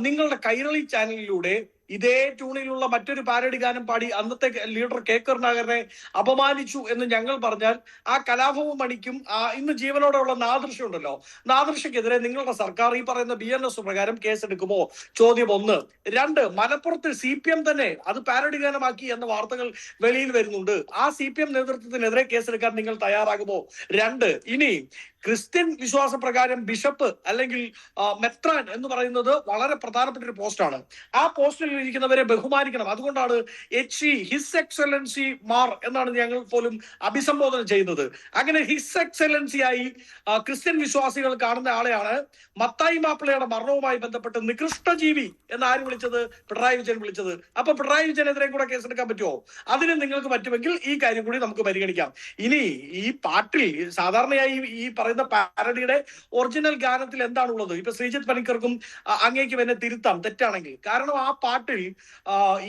G: നിങ്ങളുടെ കൈരളി ചാനലിലൂടെ ഇതേ ട്യൂണിലുള്ള മറ്റൊരു പാരഡി ഗാനം പാടി അന്നത്തെ ലീഡർ കെ കരുണാകരനെ അപമാനിച്ചു എന്ന് ഞങ്ങൾ പറഞ്ഞാൽ ആ കലാഭവൻ മണിക്കും ഇന്ന് ജീവനോടെയുള്ള നാദൃശ്യം ഉണ്ടല്ലോ, നാദൃശ്യക്കെതിരെ നിങ്ങളുടെ സർക്കാർ ഈ പറയുന്ന BNS പ്രകാരം കേസെടുക്കുമോ? ചോദ്യം 1. 2, മലപ്പുറത്ത് CPM തന്നെ അത് പാരഡി ഗാനമാക്കി എന്ന വാർത്തകൾ വെളിയിൽ വരുന്നുണ്ട്. ആ CPM നേതൃത്വത്തിനെതിരെ കേസെടുക്കാൻ നിങ്ങൾ തയ്യാറാകുമോ? 2, ഇനി ക്രിസ്ത്യൻ വിശ്വാസ പ്രകാരം ബിഷപ്പ് അല്ലെങ്കിൽ മെത്രാൻ എന്ന് പറയുന്നത് വളരെ പ്രധാനപ്പെട്ട ഒരു പോസ്റ്റാണ്. ആ പോസ്റ്റിൽ ഇരിക്കുന്നവരെ ബഹുമാനിക്കണം. അതുകൊണ്ടാണ് HE ഹിസ് എക്സലൻസി മാർ എന്നാണ് ഞങ്ങൾ പോലും അഭിസംബോധന ചെയ്യുന്നത്. അങ്ങനെ ഹിസ് എക്സലൻസി ആയി ക്രിസ്ത്യൻ വിശ്വാസികൾ കാണുന്ന ആളെയാണ് മത്തായി മാപ്പിളയുടെ മരണവുമായി ബന്ധപ്പെട്ട് നികൃഷ്ടജീവി എന്ന് ആര് വിളിച്ചത്? പിണറായി വിജയൻ വിളിച്ചത്. അപ്പൊ പിണറായി വിജയനെതിരെ കൂടെ കേസെടുക്കാൻ പറ്റുമോ? അതിന് നിങ്ങൾക്ക് പറ്റുമെങ്കിൽ ഈ കാര്യം കൂടി നമുക്ക് പരിഗണിക്കാം. ഇനി ഈ പാട്ടിൽ സാധാരണയായി ഈ പറയുന്ന പാരഡിയുടെ ഒറിജിനൽ ഗാനത്തിൽ എന്താണുള്ളത്? ഇപ്പൊ ശ്രീജിത്ത് പണിക്കർക്കും അങ്ങേക്കും എന്നെ തിരുത്താം തെറ്റാണെങ്കിൽ. കാരണം ആ പാട്ടിൽ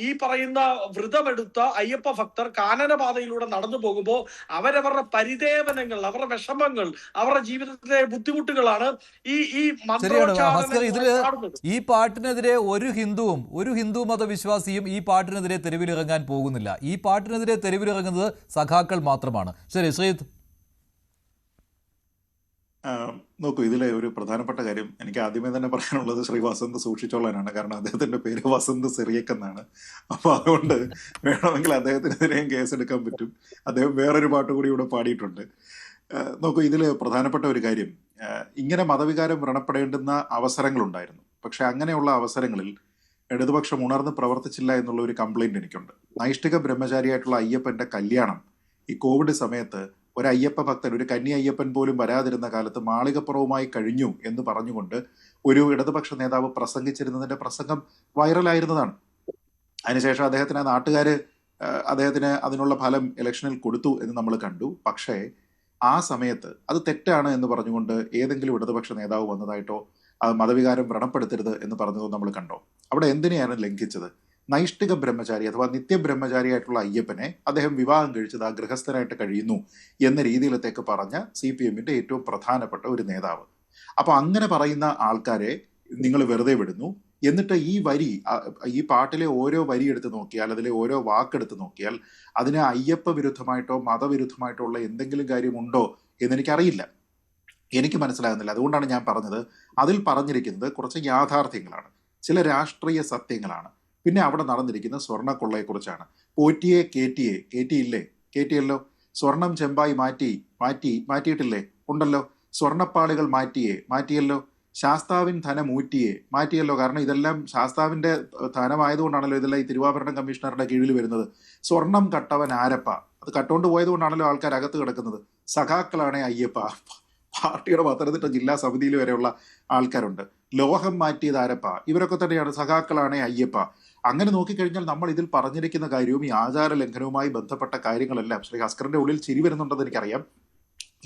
G: ഈ പറയുന്ന വ്രതമെടുത്ത അയ്യപ്പ ഭക്തർ കാനനപാതയിലൂടെ നടന്നു പോകുമ്പോൾ അവരവരുടെ പരിദേവനങ്ങൾ, അവരുടെ വിഷമങ്ങൾ, അവരുടെ ജീവിതത്തിലെ ബുദ്ധിമുട്ടുകളാണ് ഈ
A: ഈ പാട്ടിനെതിരെ ഒരു ഹിന്ദു മതവിശ്വാസിയും ഈ പാട്ടിനെതിരെ തെരുവിലിറങ്ങാൻ പോകുന്നില്ല. ഈ പാട്ടിനെതിരെ തെരുവിലിറങ്ങുന്നത് സഖാക്കൾ മാത്രമാണ്. ശരി ശ്രീജിത്ത്.
H: നോക്കൂ, ഇതിലെ ഒരു പ്രധാനപ്പെട്ട കാര്യം എനിക്ക് ആദ്യമേ തന്നെ പറയാനുള്ളത് ശ്രീ വസന്ത് സൂക്ഷിച്ചോളാനാണ്. കാരണം അദ്ദേഹത്തിന്റെ പേര് വസന്ത് സിറിയക് എന്നാണ്. അപ്പോൾ അതുകൊണ്ട് വേണമെങ്കിൽ അദ്ദേഹത്തിനെതിരെയും കേസെടുക്കാൻ പറ്റും. അദ്ദേഹം വേറൊരു പാട്ട് കൂടി ഇവിടെ പാടിയിട്ടുണ്ട്. നോക്കൂ, ഇതിൽ പ്രധാനപ്പെട്ട ഒരു കാര്യം, ഇങ്ങനെ മതവികാരം വ്രണപ്പെടേണ്ടുന്ന അവസരങ്ങളുണ്ടായിരുന്നു. പക്ഷെ അങ്ങനെയുള്ള അവസരങ്ങളിൽ ഇടതുപക്ഷം ഉണർന്ന് പ്രവർത്തിച്ചില്ല എന്നുള്ള ഒരു കംപ്ലൈന്റ് എനിക്കുണ്ട്. നൈഷ്ഠിക ബ്രഹ്മചാരിയായിട്ടുള്ള അയ്യപ്പന്റെ കല്യാണം ഈ കോവിഡ് സമയത്ത് ഒരു അയ്യപ്പ ഭക്തൻ, ഒരു കന്നി അയ്യപ്പൻ പോലും വരാതിരുന്ന കാലത്ത് മാളികപ്പുറവുമായി കഴിഞ്ഞു എന്ന് പറഞ്ഞുകൊണ്ട് ഒരു ഇടതുപക്ഷ നേതാവ് പ്രസംഗിച്ചിരുന്നതിന്റെ പ്രസംഗം വൈറലായിരുന്നതാണ്. അതിനുശേഷം അദ്ദേഹത്തിന് അതിനുള്ള ഫലം ഇലക്ഷനിൽ കൊടുത്തു എന്ന് നമ്മൾ കണ്ടു. പക്ഷേ ആ സമയത്ത് അത് തെറ്റാണ് എന്ന് പറഞ്ഞുകൊണ്ട് ഏതെങ്കിലും ഇടതുപക്ഷ നേതാവ് വന്നതായിട്ടോ മതവികാരം വ്രണപ്പെടുത്തരുത് എന്ന് പറഞ്ഞതോ നമ്മൾ കണ്ടോ? അവിടെ എന്തിനെയാണ് ലംഘിച്ചത്? നൈഷ്ഠിക ബ്രഹ്മചാരി അഥവാ നിത്യബ്രഹ്മചാരിയായിട്ടുള്ള അയ്യപ്പനെ അദ്ദേഹം വിവാഹം കഴിച്ചത് ആ ഗൃഹസ്ഥനായിട്ട് കഴിയുന്നു എന്ന രീതിയിലത്തേക്ക് പറഞ്ഞ CPMന്റെ ഏറ്റവും പ്രധാനപ്പെട്ട ഒരു നേതാവ്. അപ്പൊ അങ്ങനെ പറയുന്ന ആൾക്കാരെ നിങ്ങൾ വെറുതെ വിടുന്നു. എന്നിട്ട് ഈ പാട്ടിലെ ഓരോ വരി എടുത്ത് നോക്കിയാൽ, അതിലെ ഓരോ വാക്കെടുത്ത് നോക്കിയാൽ അതിന് അയ്യപ്പ വിരുദ്ധമായിട്ടോ മതവിരുദ്ധമായിട്ടോ ഉള്ള എന്തെങ്കിലും കാര്യമുണ്ടോ എന്നെനിക്കറിയില്ല, എനിക്ക് മനസ്സിലാകുന്നില്ല. അതുകൊണ്ടാണ് ഞാൻ പറഞ്ഞത്, അതിൽ പറഞ്ഞിരിക്കുന്നത് കുറച്ച് യാഥാർത്ഥ്യങ്ങളാണ്, ചില രാഷ്ട്രീയ സത്യങ്ങളാണ്. പിന്നെ അവിടെ നടന്നിരിക്കുന്ന സ്വർണ്ണക്കൊള്ളയെക്കുറിച്ചാണ്. പോറ്റിയെ കേറ്റിയല്ലോ. സ്വർണം ചെമ്പായി മാറ്റിയിട്ടില്ലേ? ഉണ്ടല്ലോ. സ്വർണ്ണപ്പാളികൾ മാറ്റിയല്ലോ. ശാസ്താവിൻ ധനം മാറ്റിയല്ലോ. കാരണം ഇതെല്ലാം ശാസ്താവിന്റെ ധനമായതുകൊണ്ടാണല്ലോ ഇതെല്ലാം ഈ തിരുവാഭരണം കമ്മീഷണറുടെ കീഴിൽ വരുന്നത്. സ്വർണം കട്ടവൻ ആരപ്പ, അത് കട്ടുകൊണ്ട് പോയത് കൊണ്ടാണല്ലോ ആൾക്കാർ അകത്ത് കിടക്കുന്നത്. സഖാക്കളാണേ അയ്യപ്പ. പാർട്ടിയുടെ പത്തനംതിട്ട ജില്ലാ സമിതിയിൽ വരെയുള്ള ആൾക്കാരുണ്ട്. ലോഹം മാറ്റിയത് ആരപ്പ, ഇവരൊക്കെ തന്നെയാണ് സഖാക്കളാണേ അയ്യപ്പ. അങ്ങനെ നോക്കിക്കഴിഞ്ഞാൽ നമ്മൾ ഇതിൽ പറഞ്ഞിരിക്കുന്ന കാര്യവും ഈ ആചാര ലംഘനവുമായി ബന്ധപ്പെട്ട കാര്യങ്ങളെല്ലാം ശ്രീ ഹസ്കറിന്റെ ഉള്ളിൽ ചിരി വരുന്നുണ്ടെന്ന് എനിക്കറിയാം.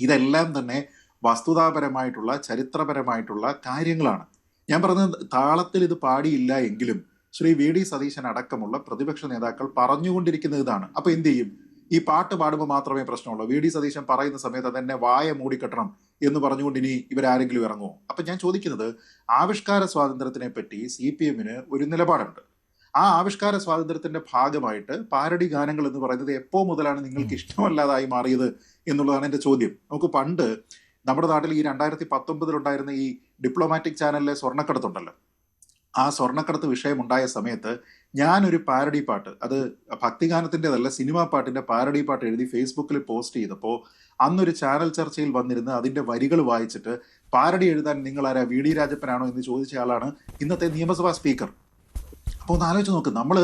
H: ഇതെല്ലാം തന്നെ വസ്തുതാപരമായിട്ടുള്ള ചരിത്രപരമായിട്ടുള്ള കാര്യങ്ങളാണ്. ഞാൻ പറഞ്ഞത് താളത്തിൽ ഇത് പാടിയില്ല എങ്കിലും ശ്രീ വി ഡി സതീശൻ അടക്കമുള്ള പ്രതിപക്ഷ നേതാക്കൾ പറഞ്ഞുകൊണ്ടിരിക്കുന്നത് ഇതാണ്. അപ്പൊ എന്ത് ചെയ്യും? ഈ പാട്ട് പാടുമ്പോൾ മാത്രമേ പ്രശ്നമുള്ളൂ. വി ഡി സതീശൻ പറയുന്ന സമയത്ത് തന്നെ വായ മൂടിക്കെട്ടണം എന്ന് പറഞ്ഞുകൊണ്ട് ഇനി ഇവരാരെങ്കിലും ഇറങ്ങുമോ? അപ്പൊ ഞാൻ ചോദിക്കുന്നത്, ആവിഷ്കാര സ്വാതന്ത്ര്യത്തിനെ പറ്റി CPM-ന് ഒരു നിലപാടുണ്ട്. ആ ആവിഷ്കാര സ്വാതന്ത്ര്യത്തിന്റെ ഭാഗമായിട്ട് പാരഡി ഗാനങ്ങൾ എന്ന് പറയുന്നത് എപ്പോ മുതലാണ് നിങ്ങൾക്ക് ഇഷ്ടമല്ലാതായി മാറിയത് എന്നുള്ളതാണ് എന്റെ ചോദ്യം. നമുക്ക് പണ്ട് നമ്മുടെ നാട്ടിൽ ഈ 2019 ഉണ്ടായിരുന്ന ഈ ഡിപ്ലോമാറ്റിക് ചാനലിലെ സ്വർണ്ണക്കടത്തുണ്ടല്ലോ, ആ സ്വർണ്ണക്കടത്ത് വിഷയമുണ്ടായ സമയത്ത് ഞാനൊരു പാരഡി പാട്ട്, അത് ഭക്തിഗാനത്തിൻ്റെതല്ല, സിനിമാ പാട്ടിന്റെ പാരഡി പാട്ട് എഴുതി ഫേസ്ബുക്കിൽ പോസ്റ്റ് ചെയ്തപ്പോൾ അന്നൊരു ചാനൽ ചർച്ചയിൽ വന്നിരുന്ന് അതിന്റെ വരികൾ വായിച്ചിട്ട് പാരഡി എഴുതാൻ നിങ്ങളാരാ, വി ഡി രാജപ്പനാണോ എന്ന് ചോദിച്ച ആളാണ് ഇന്നത്തെ നിയമസഭാ സ്പീക്കർ. അപ്പോൾ ഒന്ന് ആലോചിച്ച് നോക്ക്, നമ്മൾ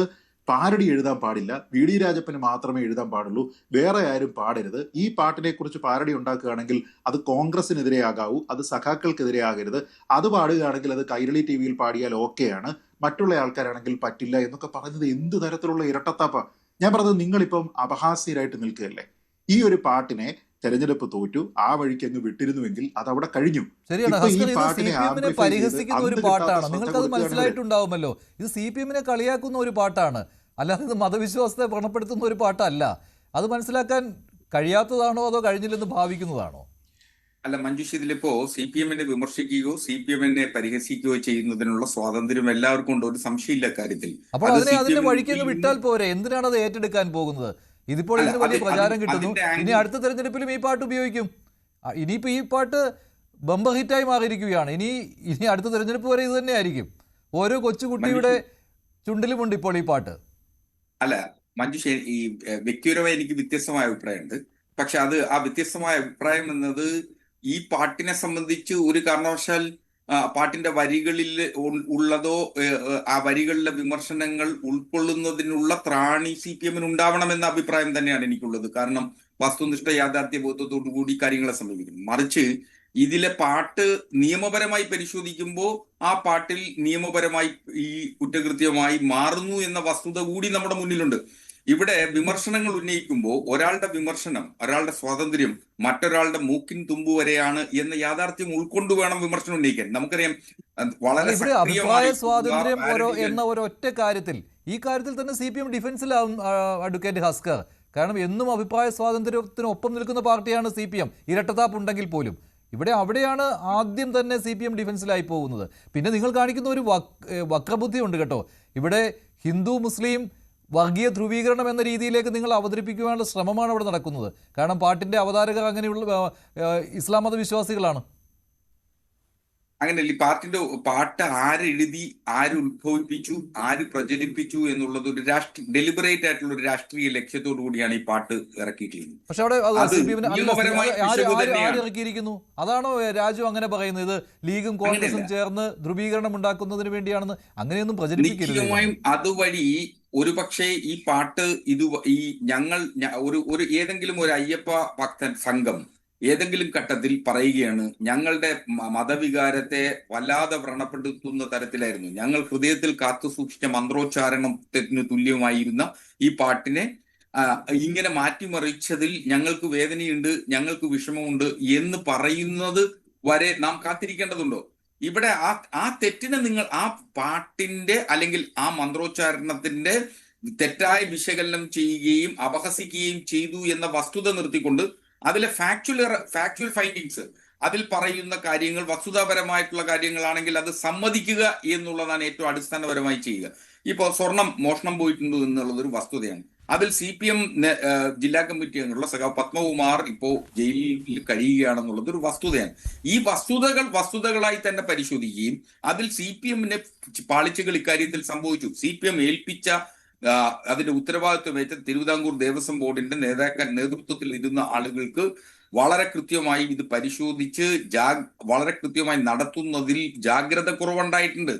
H: പാരഡി എഴുതാൻ പാടില്ല, വി ഡി രാജപ്പന് മാത്രമേ എഴുതാൻ പാടുള്ളൂ, വേറെ ആരും പാടരുത്. ഈ പാട്ടിനെ കുറിച്ച് പാരഡി ഉണ്ടാക്കുകയാണെങ്കിൽ അത് കോൺഗ്രസിനെതിരെ ആകാവൂ, അത് സഖാക്കൾക്കെതിരെ ആകരുത്. അത് പാടുകയാണെങ്കിൽ അത് കൈരളി TV-യിൽ പാടിയാൽ ഓക്കെയാണ്, മറ്റുള്ള ആൾക്കാരാണെങ്കിൽ പറ്റില്ല എന്നൊക്കെ പറയുന്നത് എന്ത് തരത്തിലുള്ള ഇരട്ടത്താപ്പ? ഞാൻ പറഞ്ഞത്, നിങ്ങളിപ്പം അപഹാസ്യരായിട്ട് നിൽക്കുകയല്ലേ. ഈ ഒരു പാട്ടിനെ തെരഞ്ഞെടുപ്പ് തോറ്റു, ആ വഴിക്ക് അങ്ങ് വിട്ടിരുന്നുവെങ്കിൽ അത് അവിടെ കഴിഞ്ഞു.
A: ശരിയാണ്
H: ഇപ്പൊ ഈ
A: ഹസ്കർ, ഇത്
H: പാട്ടിനെ
A: CPM-നെ
H: amplify ചെയ്ത്
A: പരിഹസിക്കുന്ന ഒരു
H: അന്ന്
A: പാട്ടാണ്.
H: കിട്ടാത്ത
A: നിങ്ങൾക്കത്
H: ശ്രദ്ധ കൊടുക്കുകയാണ്.
A: മനസ്സിലായിട്ടുണ്ടാവുമല്ലോ. ഇത് CPM-നെ കളിയാക്കുന്ന ഒരു പാട്ടാണ്, അല്ലാതെ ഇത് മതവിശ്വാസത്തെ വ്രണപ്പെടുത്തുന്ന ഒരു പാട്ടല്ല. അത് മനസ്സിലാക്കാൻ കഴിയാത്തതാണോ അതോ കഴിഞ്ഞില്ലെന്ന് ഭാവിക്കുന്നതാണോ?
I: അല്ല മഞ്ജുഷ്, ഇതിലിപ്പോ CPM-നെ വിമർശിക്കുകയോ CPM-നെ പരിഹസിക്കുകയോ ചെയ്യുന്നതിനുള്ള സ്വാതന്ത്ര്യം എല്ലാവർക്കും ഉണ്ട്, ഒരു സംശയമില്ല കാര്യത്തിൽ.
A: അപ്പോൾ അതിന്റെ വഴിക്കങ്ങ് വിട്ടാൽ പോരെ, എന്തിനാണ് അത് ഏറ്റെടുക്കാൻ പോകുന്നത്? ഇതിപ്പോൾ ഇതിന് വലിയ പ്രചാരം കിട്ടുന്നു, ഇനി അടുത്ത തെരഞ്ഞെടുപ്പിലും ഈ പാട്ട് ഉപയോഗിക്കും. ഇനിയിപ്പോൾ ഈ പാട്ട് ബമ്പർ ഹിറ്റായി മാറിയിരിക്കുകയാണ്. ഇനി അടുത്ത തെരഞ്ഞെടുപ്പ് വരെ ഇത് തന്നെയായിരിക്കും. ഓരോ കൊച്ചുകുട്ടിയുടെ ചുണ്ടിലുമുണ്ട് ഇപ്പോൾ ഈ പാട്ട്.
I: അല്ല മഞ്ജുഷ്, ഈ വ്യക്തിപരമായി എനിക്ക് വ്യത്യസ്തമായ അഭിപ്രായമുണ്ട്. പക്ഷെ ആ വ്യത്യസ്തമായ അഭിപ്രായം എന്നത് ഈ പാട്ടിനെ സംബന്ധിച്ച് ഒരു കാരണവശാൽ പാട്ടിന്റെ വരികളിൽ ഉള്ളതോ ആ വരികളിലെ വിമർശനങ്ങൾ ഉൾക്കൊള്ളുന്നതിനുള്ള ത്രാണി CPM-ന് ഉണ്ടാവണമെന്ന അഭിപ്രായം തന്നെയാണ് എനിക്കുള്ളത്. കാരണം വസ്തുനിഷ്ഠ യാഥാർത്ഥ്യ ബോധത്തോടു കൂടി കാര്യങ്ങളെ സമീപിക്കുന്നു. മറിച്ച് ഇതിലെ പാട്ട് നിയമപരമായി പരിശോധിക്കുമ്പോൾ ആ പാട്ടിൽ നിയമപരമായി ഈ കുറ്റകൃത്യമായി മാറുന്നു എന്ന വസ്തുത കൂടി നമ്മുടെ മുന്നിലുണ്ട്. ഇവിടെ വിമർശനങ്ങൾ ഉന്നയിക്കുമ്പോൾ ഒരാളുടെ വിമർശനം, ഒരാളുടെ സ്വാതന്ത്ര്യം മറ്റൊരാളുടെ മൂക്കിൻ തുമ്പ് വരെയാണ് എന്ന യാഥാർത്ഥ്യം ഉൾക്കൊണ്ടു വേണം വിമർശനം ഉന്നയിക്കാൻ. നമുക്കറിയാം വളരെ
A: അഭിപ്രായ സ്വാതന്ത്ര്യം എന്ന ഒരൊറ്റ കാര്യത്തിൽ, ഈ കാര്യത്തിൽ തന്നെ CPM ഡിഫൻസിലാവും അഡ്വക്കേറ്റ് ഹസ്കർ. കാരണം എന്നും അഭിപ്രായ സ്വാതന്ത്ര്യത്തിനൊപ്പം നിൽക്കുന്ന പാർട്ടിയാണ് CPM, ഇരട്ടത്താപ്പ് ഉണ്ടെങ്കിൽ പോലും. അവിടെയാണ് ആദ്യം തന്നെ CPM ഡിഫൻസിലായി പോകുന്നത്. പിന്നെ നിങ്ങൾ കാണിക്കുന്ന ഒരു വക്രബുദ്ധി ഉണ്ട് കേട്ടോ. ഇവിടെ ഹിന്ദു മുസ്ലിം വർഗീയ ധ്രുവീകരണം എന്ന രീതിയിലേക്ക് നിങ്ങൾ അവതരിപ്പിക്കുവാനുള്ള ശ്രമമാണ് അവിടെ നടക്കുന്നത്. കാരണം പാട്ടിന്റെ അവതാരകർ അങ്ങനെയുള്ള ഇസ്ലാം മതവിശ്വാസികളാണ്.
I: അങ്ങനെയല്ല, ഈ പാട്ട് ആരെഴുതി, ആര് ഉത്ഭവിപ്പിച്ചു, ആര് പ്രചരിപ്പിച്ചു എന്നുള്ളത് ഒരു ഡെലിബറേറ്റ് ആയിട്ടുള്ള ഒരു രാഷ്ട്രീയ ലക്ഷ്യത്തോടു കൂടിയാണ് ഈ പാട്ട് ഇറക്കിയിരിക്കുന്നത്.
A: പക്ഷെ അവിടെ ഇറക്കിയിരിക്കുന്നു, അതാണോ രാജു അങ്ങനെ പറയുന്നത്? ഇത് ലീഗും കോൺഗ്രസും ചേർന്ന് ധ്രുവീകരണം ഉണ്ടാക്കുന്നതിന് വേണ്ടിയാണെന്ന് അങ്ങനെയൊന്നും പ്രചരിപ്പിക്കരുത്.
I: അതുവഴി ഒരുപക്ഷെ ഈ പാട്ട് ഒരു ഏതെങ്കിലും ഒരു അയ്യപ്പ ഭക്തൻ സംഘം ഏതെങ്കിലും ഘട്ടത്തിൽ പറയുകയാണ്, ഞങ്ങളുടെ മതവികാരത്തെ വല്ലാതെ വ്രണപ്പെടുത്തുന്ന തരത്തിലായിരുന്നു, ഞങ്ങൾ ഹൃദയത്തിൽ കാത്തു സൂക്ഷിച്ച മന്ത്രോച്ചാരണത്തിന് തുല്യമായിരുന്ന ഈ പാട്ടിനെ ഇങ്ങനെ മാറ്റിമറിച്ചതിൽ ഞങ്ങൾക്ക് വേദനയുണ്ട്, ഞങ്ങൾക്ക് വിഷമമുണ്ട് എന്ന് പറയുന്നത് വരെ നാം കാത്തിരിക്കേണ്ടതുണ്ടോ? ഇവിടെ ആ തെറ്റിനെ നിങ്ങൾ ആ പാട്ടിന്റെ അല്ലെങ്കിൽ ആ മന്ത്രോച്ചാരണത്തിന്റെ തെറ്റായ വിശകലനം ചെയ്യുകയും അപഹസിക്കുകയും ചെയ്തു എന്ന വസ്തുത നിർത്തിക്കൊണ്ട് അതിലെ ഫാക്ച്വൽ ഫൈൻഡിങ്സ്, അതിൽ പറയുന്ന കാര്യങ്ങൾ വസ്തുതാപരമായിട്ടുള്ള കാര്യങ്ങളാണെങ്കിൽ അത് സമ്മതിക്കുക എന്നുള്ളതാണ് ഏറ്റവും അടിസ്ഥാനപരമായി ചെയ്യുക. ഇപ്പോൾ സ്വർണം മോഷണം പോയിട്ടുണ്ട് എന്നുള്ളത് ഒരു വസ്തുതയാണ്. അതിൽ CPM ജില്ലാ കമ്മിറ്റി അംഗങ്ങളുള്ള സഖാവ് പത്മകുമാർ ഇപ്പോൾ ജയിലിൽ കഴിയുകയാണെന്നുള്ളത് ഒരു വസ്തുതയാണ്. ഈ വസ്തുതകളായി തന്നെ പരിശോധിക്കുകയും അതിൽ CPM-ന് പാളിച്ചകൾ ഇക്കാര്യത്തിൽ സംഭവിച്ചു. CPM ഏൽപ്പിച്ച അതിന്റെ ഉത്തരവാദിത്വം ഏറ്റ തിരുവിതാംകൂർ ദേവസ്വം ബോർഡിന്റെ നേതൃത്വത്തിൽ ഇരുന്ന ആളുകൾക്ക് വളരെ കൃത്യമായി ഇത് പരിശോധിച്ച് വളരെ കൃത്യമായി നടത്തുന്നതിൽ ജാഗ്രത കുറവുണ്ടായിട്ടുണ്ട്.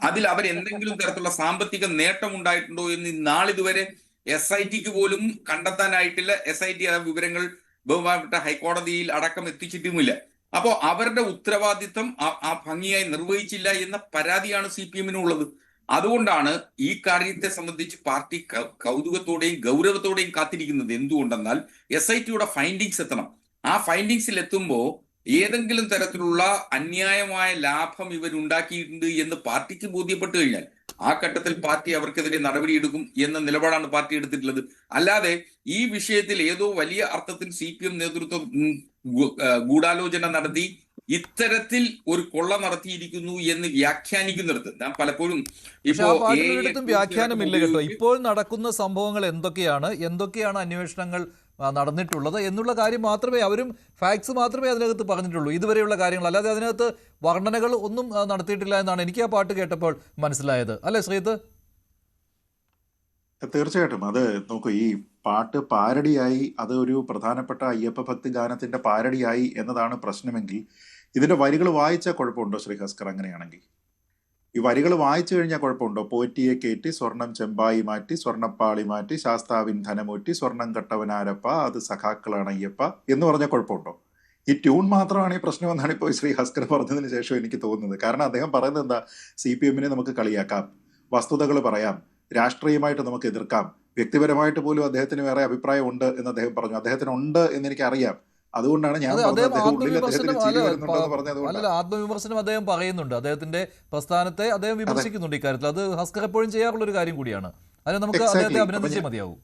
I: അതിൽ അവരെന്തെങ്കിലും തരത്തിലുള്ള സാമ്പത്തിക നേട്ടം ഉണ്ടായിട്ടുണ്ടോ എന്ന് നാളിതുവരെ SIT-ക്ക് പോലും കണ്ടെത്താനായിട്ടില്ല. SIT ആ വിവരങ്ങൾ ബഹുമാനപ്പെട്ട ഹൈക്കോടതിയിൽ അടക്കം എത്തിച്ചിട്ടുമില്ല. അപ്പോൾ അവരുടെ ഉത്തരവാദിത്വം ആ ഭംഗിയായി നിർവഹിച്ചില്ല എന്ന പരാതിയാണ് CPM-നുള്ളത്. അതുകൊണ്ടാണ് ഈ കാര്യത്തെ സംബന്ധിച്ച് പാർട്ടി കൗതുകത്തോടെയും ഗൗരവത്തോടെയും കാത്തിരിക്കുന്നത്. എന്തുകൊണ്ടെന്നാൽ SIT-യുടെ ഫൈൻഡിങ്സ് എത്തണം. ആ ഫൈൻഡിങ്സിൽ എത്തുമ്പോൾ ഏതെങ്കിലും തരത്തിലുള്ള അന്യായമായ ലാഭം ഇവരുണ്ടാക്കിയിട്ടുണ്ട് എന്ന് പാർട്ടിക്ക് ബോധ്യപ്പെട്ടു കഴിഞ്ഞാൽ ആ ഘട്ടത്തിൽ പാർട്ടി അവർക്കെതിരെ നടപടിയെടുക്കും എന്ന നിലപാടാണ് പാർട്ടി എടുത്തിട്ടുള്ളത്. അല്ലാതെ ഈ വിഷയത്തിൽ ഏതോ വലിയ അർത്ഥത്തിൽ CPM നേതൃത്വം ഗൂഢാലോചന നടത്തി ഇത്തരത്തിൽ ഒരു കൊള്ള നടത്തിയിരിക്കുന്നു എന്ന് വ്യാഖ്യാനിക്കുന്നിടത്ത് ഞാൻ പലപ്പോഴും
A: പക്ഷെ ആ പാട്ടിലൊരിടത്തും വ്യാഖ്യാനമില്ല കേട്ടോ. ഇപ്പോൾ നടക്കുന്ന സംഭവങ്ങൾ എന്തൊക്കെയാണ് അന്വേഷണങ്ങൾ നടന്നിട്ടുള്ളത് എന്നുള്ള കാര്യം മാത്രമേ, അവരും ഫാക്ട്സ് മാത്രമേ അതിനകത്ത് പറഞ്ഞിട്ടുള്ളൂ, ഇതുവരെയുള്ള കാര്യങ്ങൾ. അല്ലാതെ അതിനകത്ത് വർണ്ണനകൾ ഒന്നും നടത്തിയിട്ടില്ല എന്നാണ് എനിക്ക് ആ പാട്ട് കേട്ടപ്പോൾ മനസ്സിലായത്. അല്ലേ ശ്രീത്ത്?
H: തീർച്ചയായിട്ടും. അത് നോക്കൂ, ഈ പാട്ട് പാരഡിയായി, അത് ഒരു പ്രധാനപ്പെട്ട അയ്യപ്പ ഭക്തി ഗാനത്തിന്റെ പാരഡിയായി എന്നതാണ് പ്രശ്നമെങ്കിൽ ഇതിന്റെ വരികൾ വായിച്ചാൽ കുഴപ്പമുണ്ടോ ശ്രീ ഹസ്കർ? അങ്ങനെയാണെങ്കിൽ ഈ വരികൾ വായിച്ചു കഴിഞ്ഞാൽ കുഴപ്പമുണ്ടോ? പോറ്റിയെ കയറ്റി സ്വർണം ചെമ്പായി മാറ്റി, സ്വർണ്ണപ്പാളി മാറ്റി, ശാസ്താവിൻ ധനമൂറ്റി, സ്വർണം കട്ടവനാരപ്പ, അത് സഖാക്കളാണ് അയ്യപ്പ എന്ന് പറഞ്ഞാൽ കുഴപ്പമുണ്ടോ? ഈ ട്യൂൺ മാത്രമാണ് ഈ പ്രശ്നമെന്നാണ് ഇപ്പോൾ ശ്രീ ഹസ്കർ പറഞ്ഞതിന് ശേഷം എനിക്ക് തോന്നുന്നത്. കാരണം അദ്ദേഹം പറയുന്നത് എന്താ, CPM-നെ നമുക്ക് കളിയാക്കാം, വസ്തുതകൾ പറയാം, രാഷ്ട്രീയമായിട്ട് നമുക്ക് എതിർക്കാം, വ്യക്തിപരമായിട്ട് പോലും അദ്ദേഹത്തിന് വേറെ അഭിപ്രായം ഉണ്ട് എന്ന് അദ്ദേഹം പറഞ്ഞു. അദ്ദേഹത്തിന് ഉണ്ട് എന്ന് എനിക്കറിയാം. അതുകൊണ്ടാണ് ഞാൻ
A: ആത്മവിമർശനം അദ്ദേഹം പറയുന്നുണ്ട്, അദ്ദേഹത്തിന്റെ പ്രസ്ഥാനത്തെ അദ്ദേഹം വിമർശിക്കുന്നുണ്ട് ഇക്കാര്യത്തിൽ. അത് ഹസ്കർ എപ്പോഴും ചെയ്യാറുള്ള ഒരു കാര്യം കൂടിയാണ്. അതിന് നമുക്ക് അദ്ദേഹത്തെ അഭിനന്ദിച്ചേ മതിയാവും.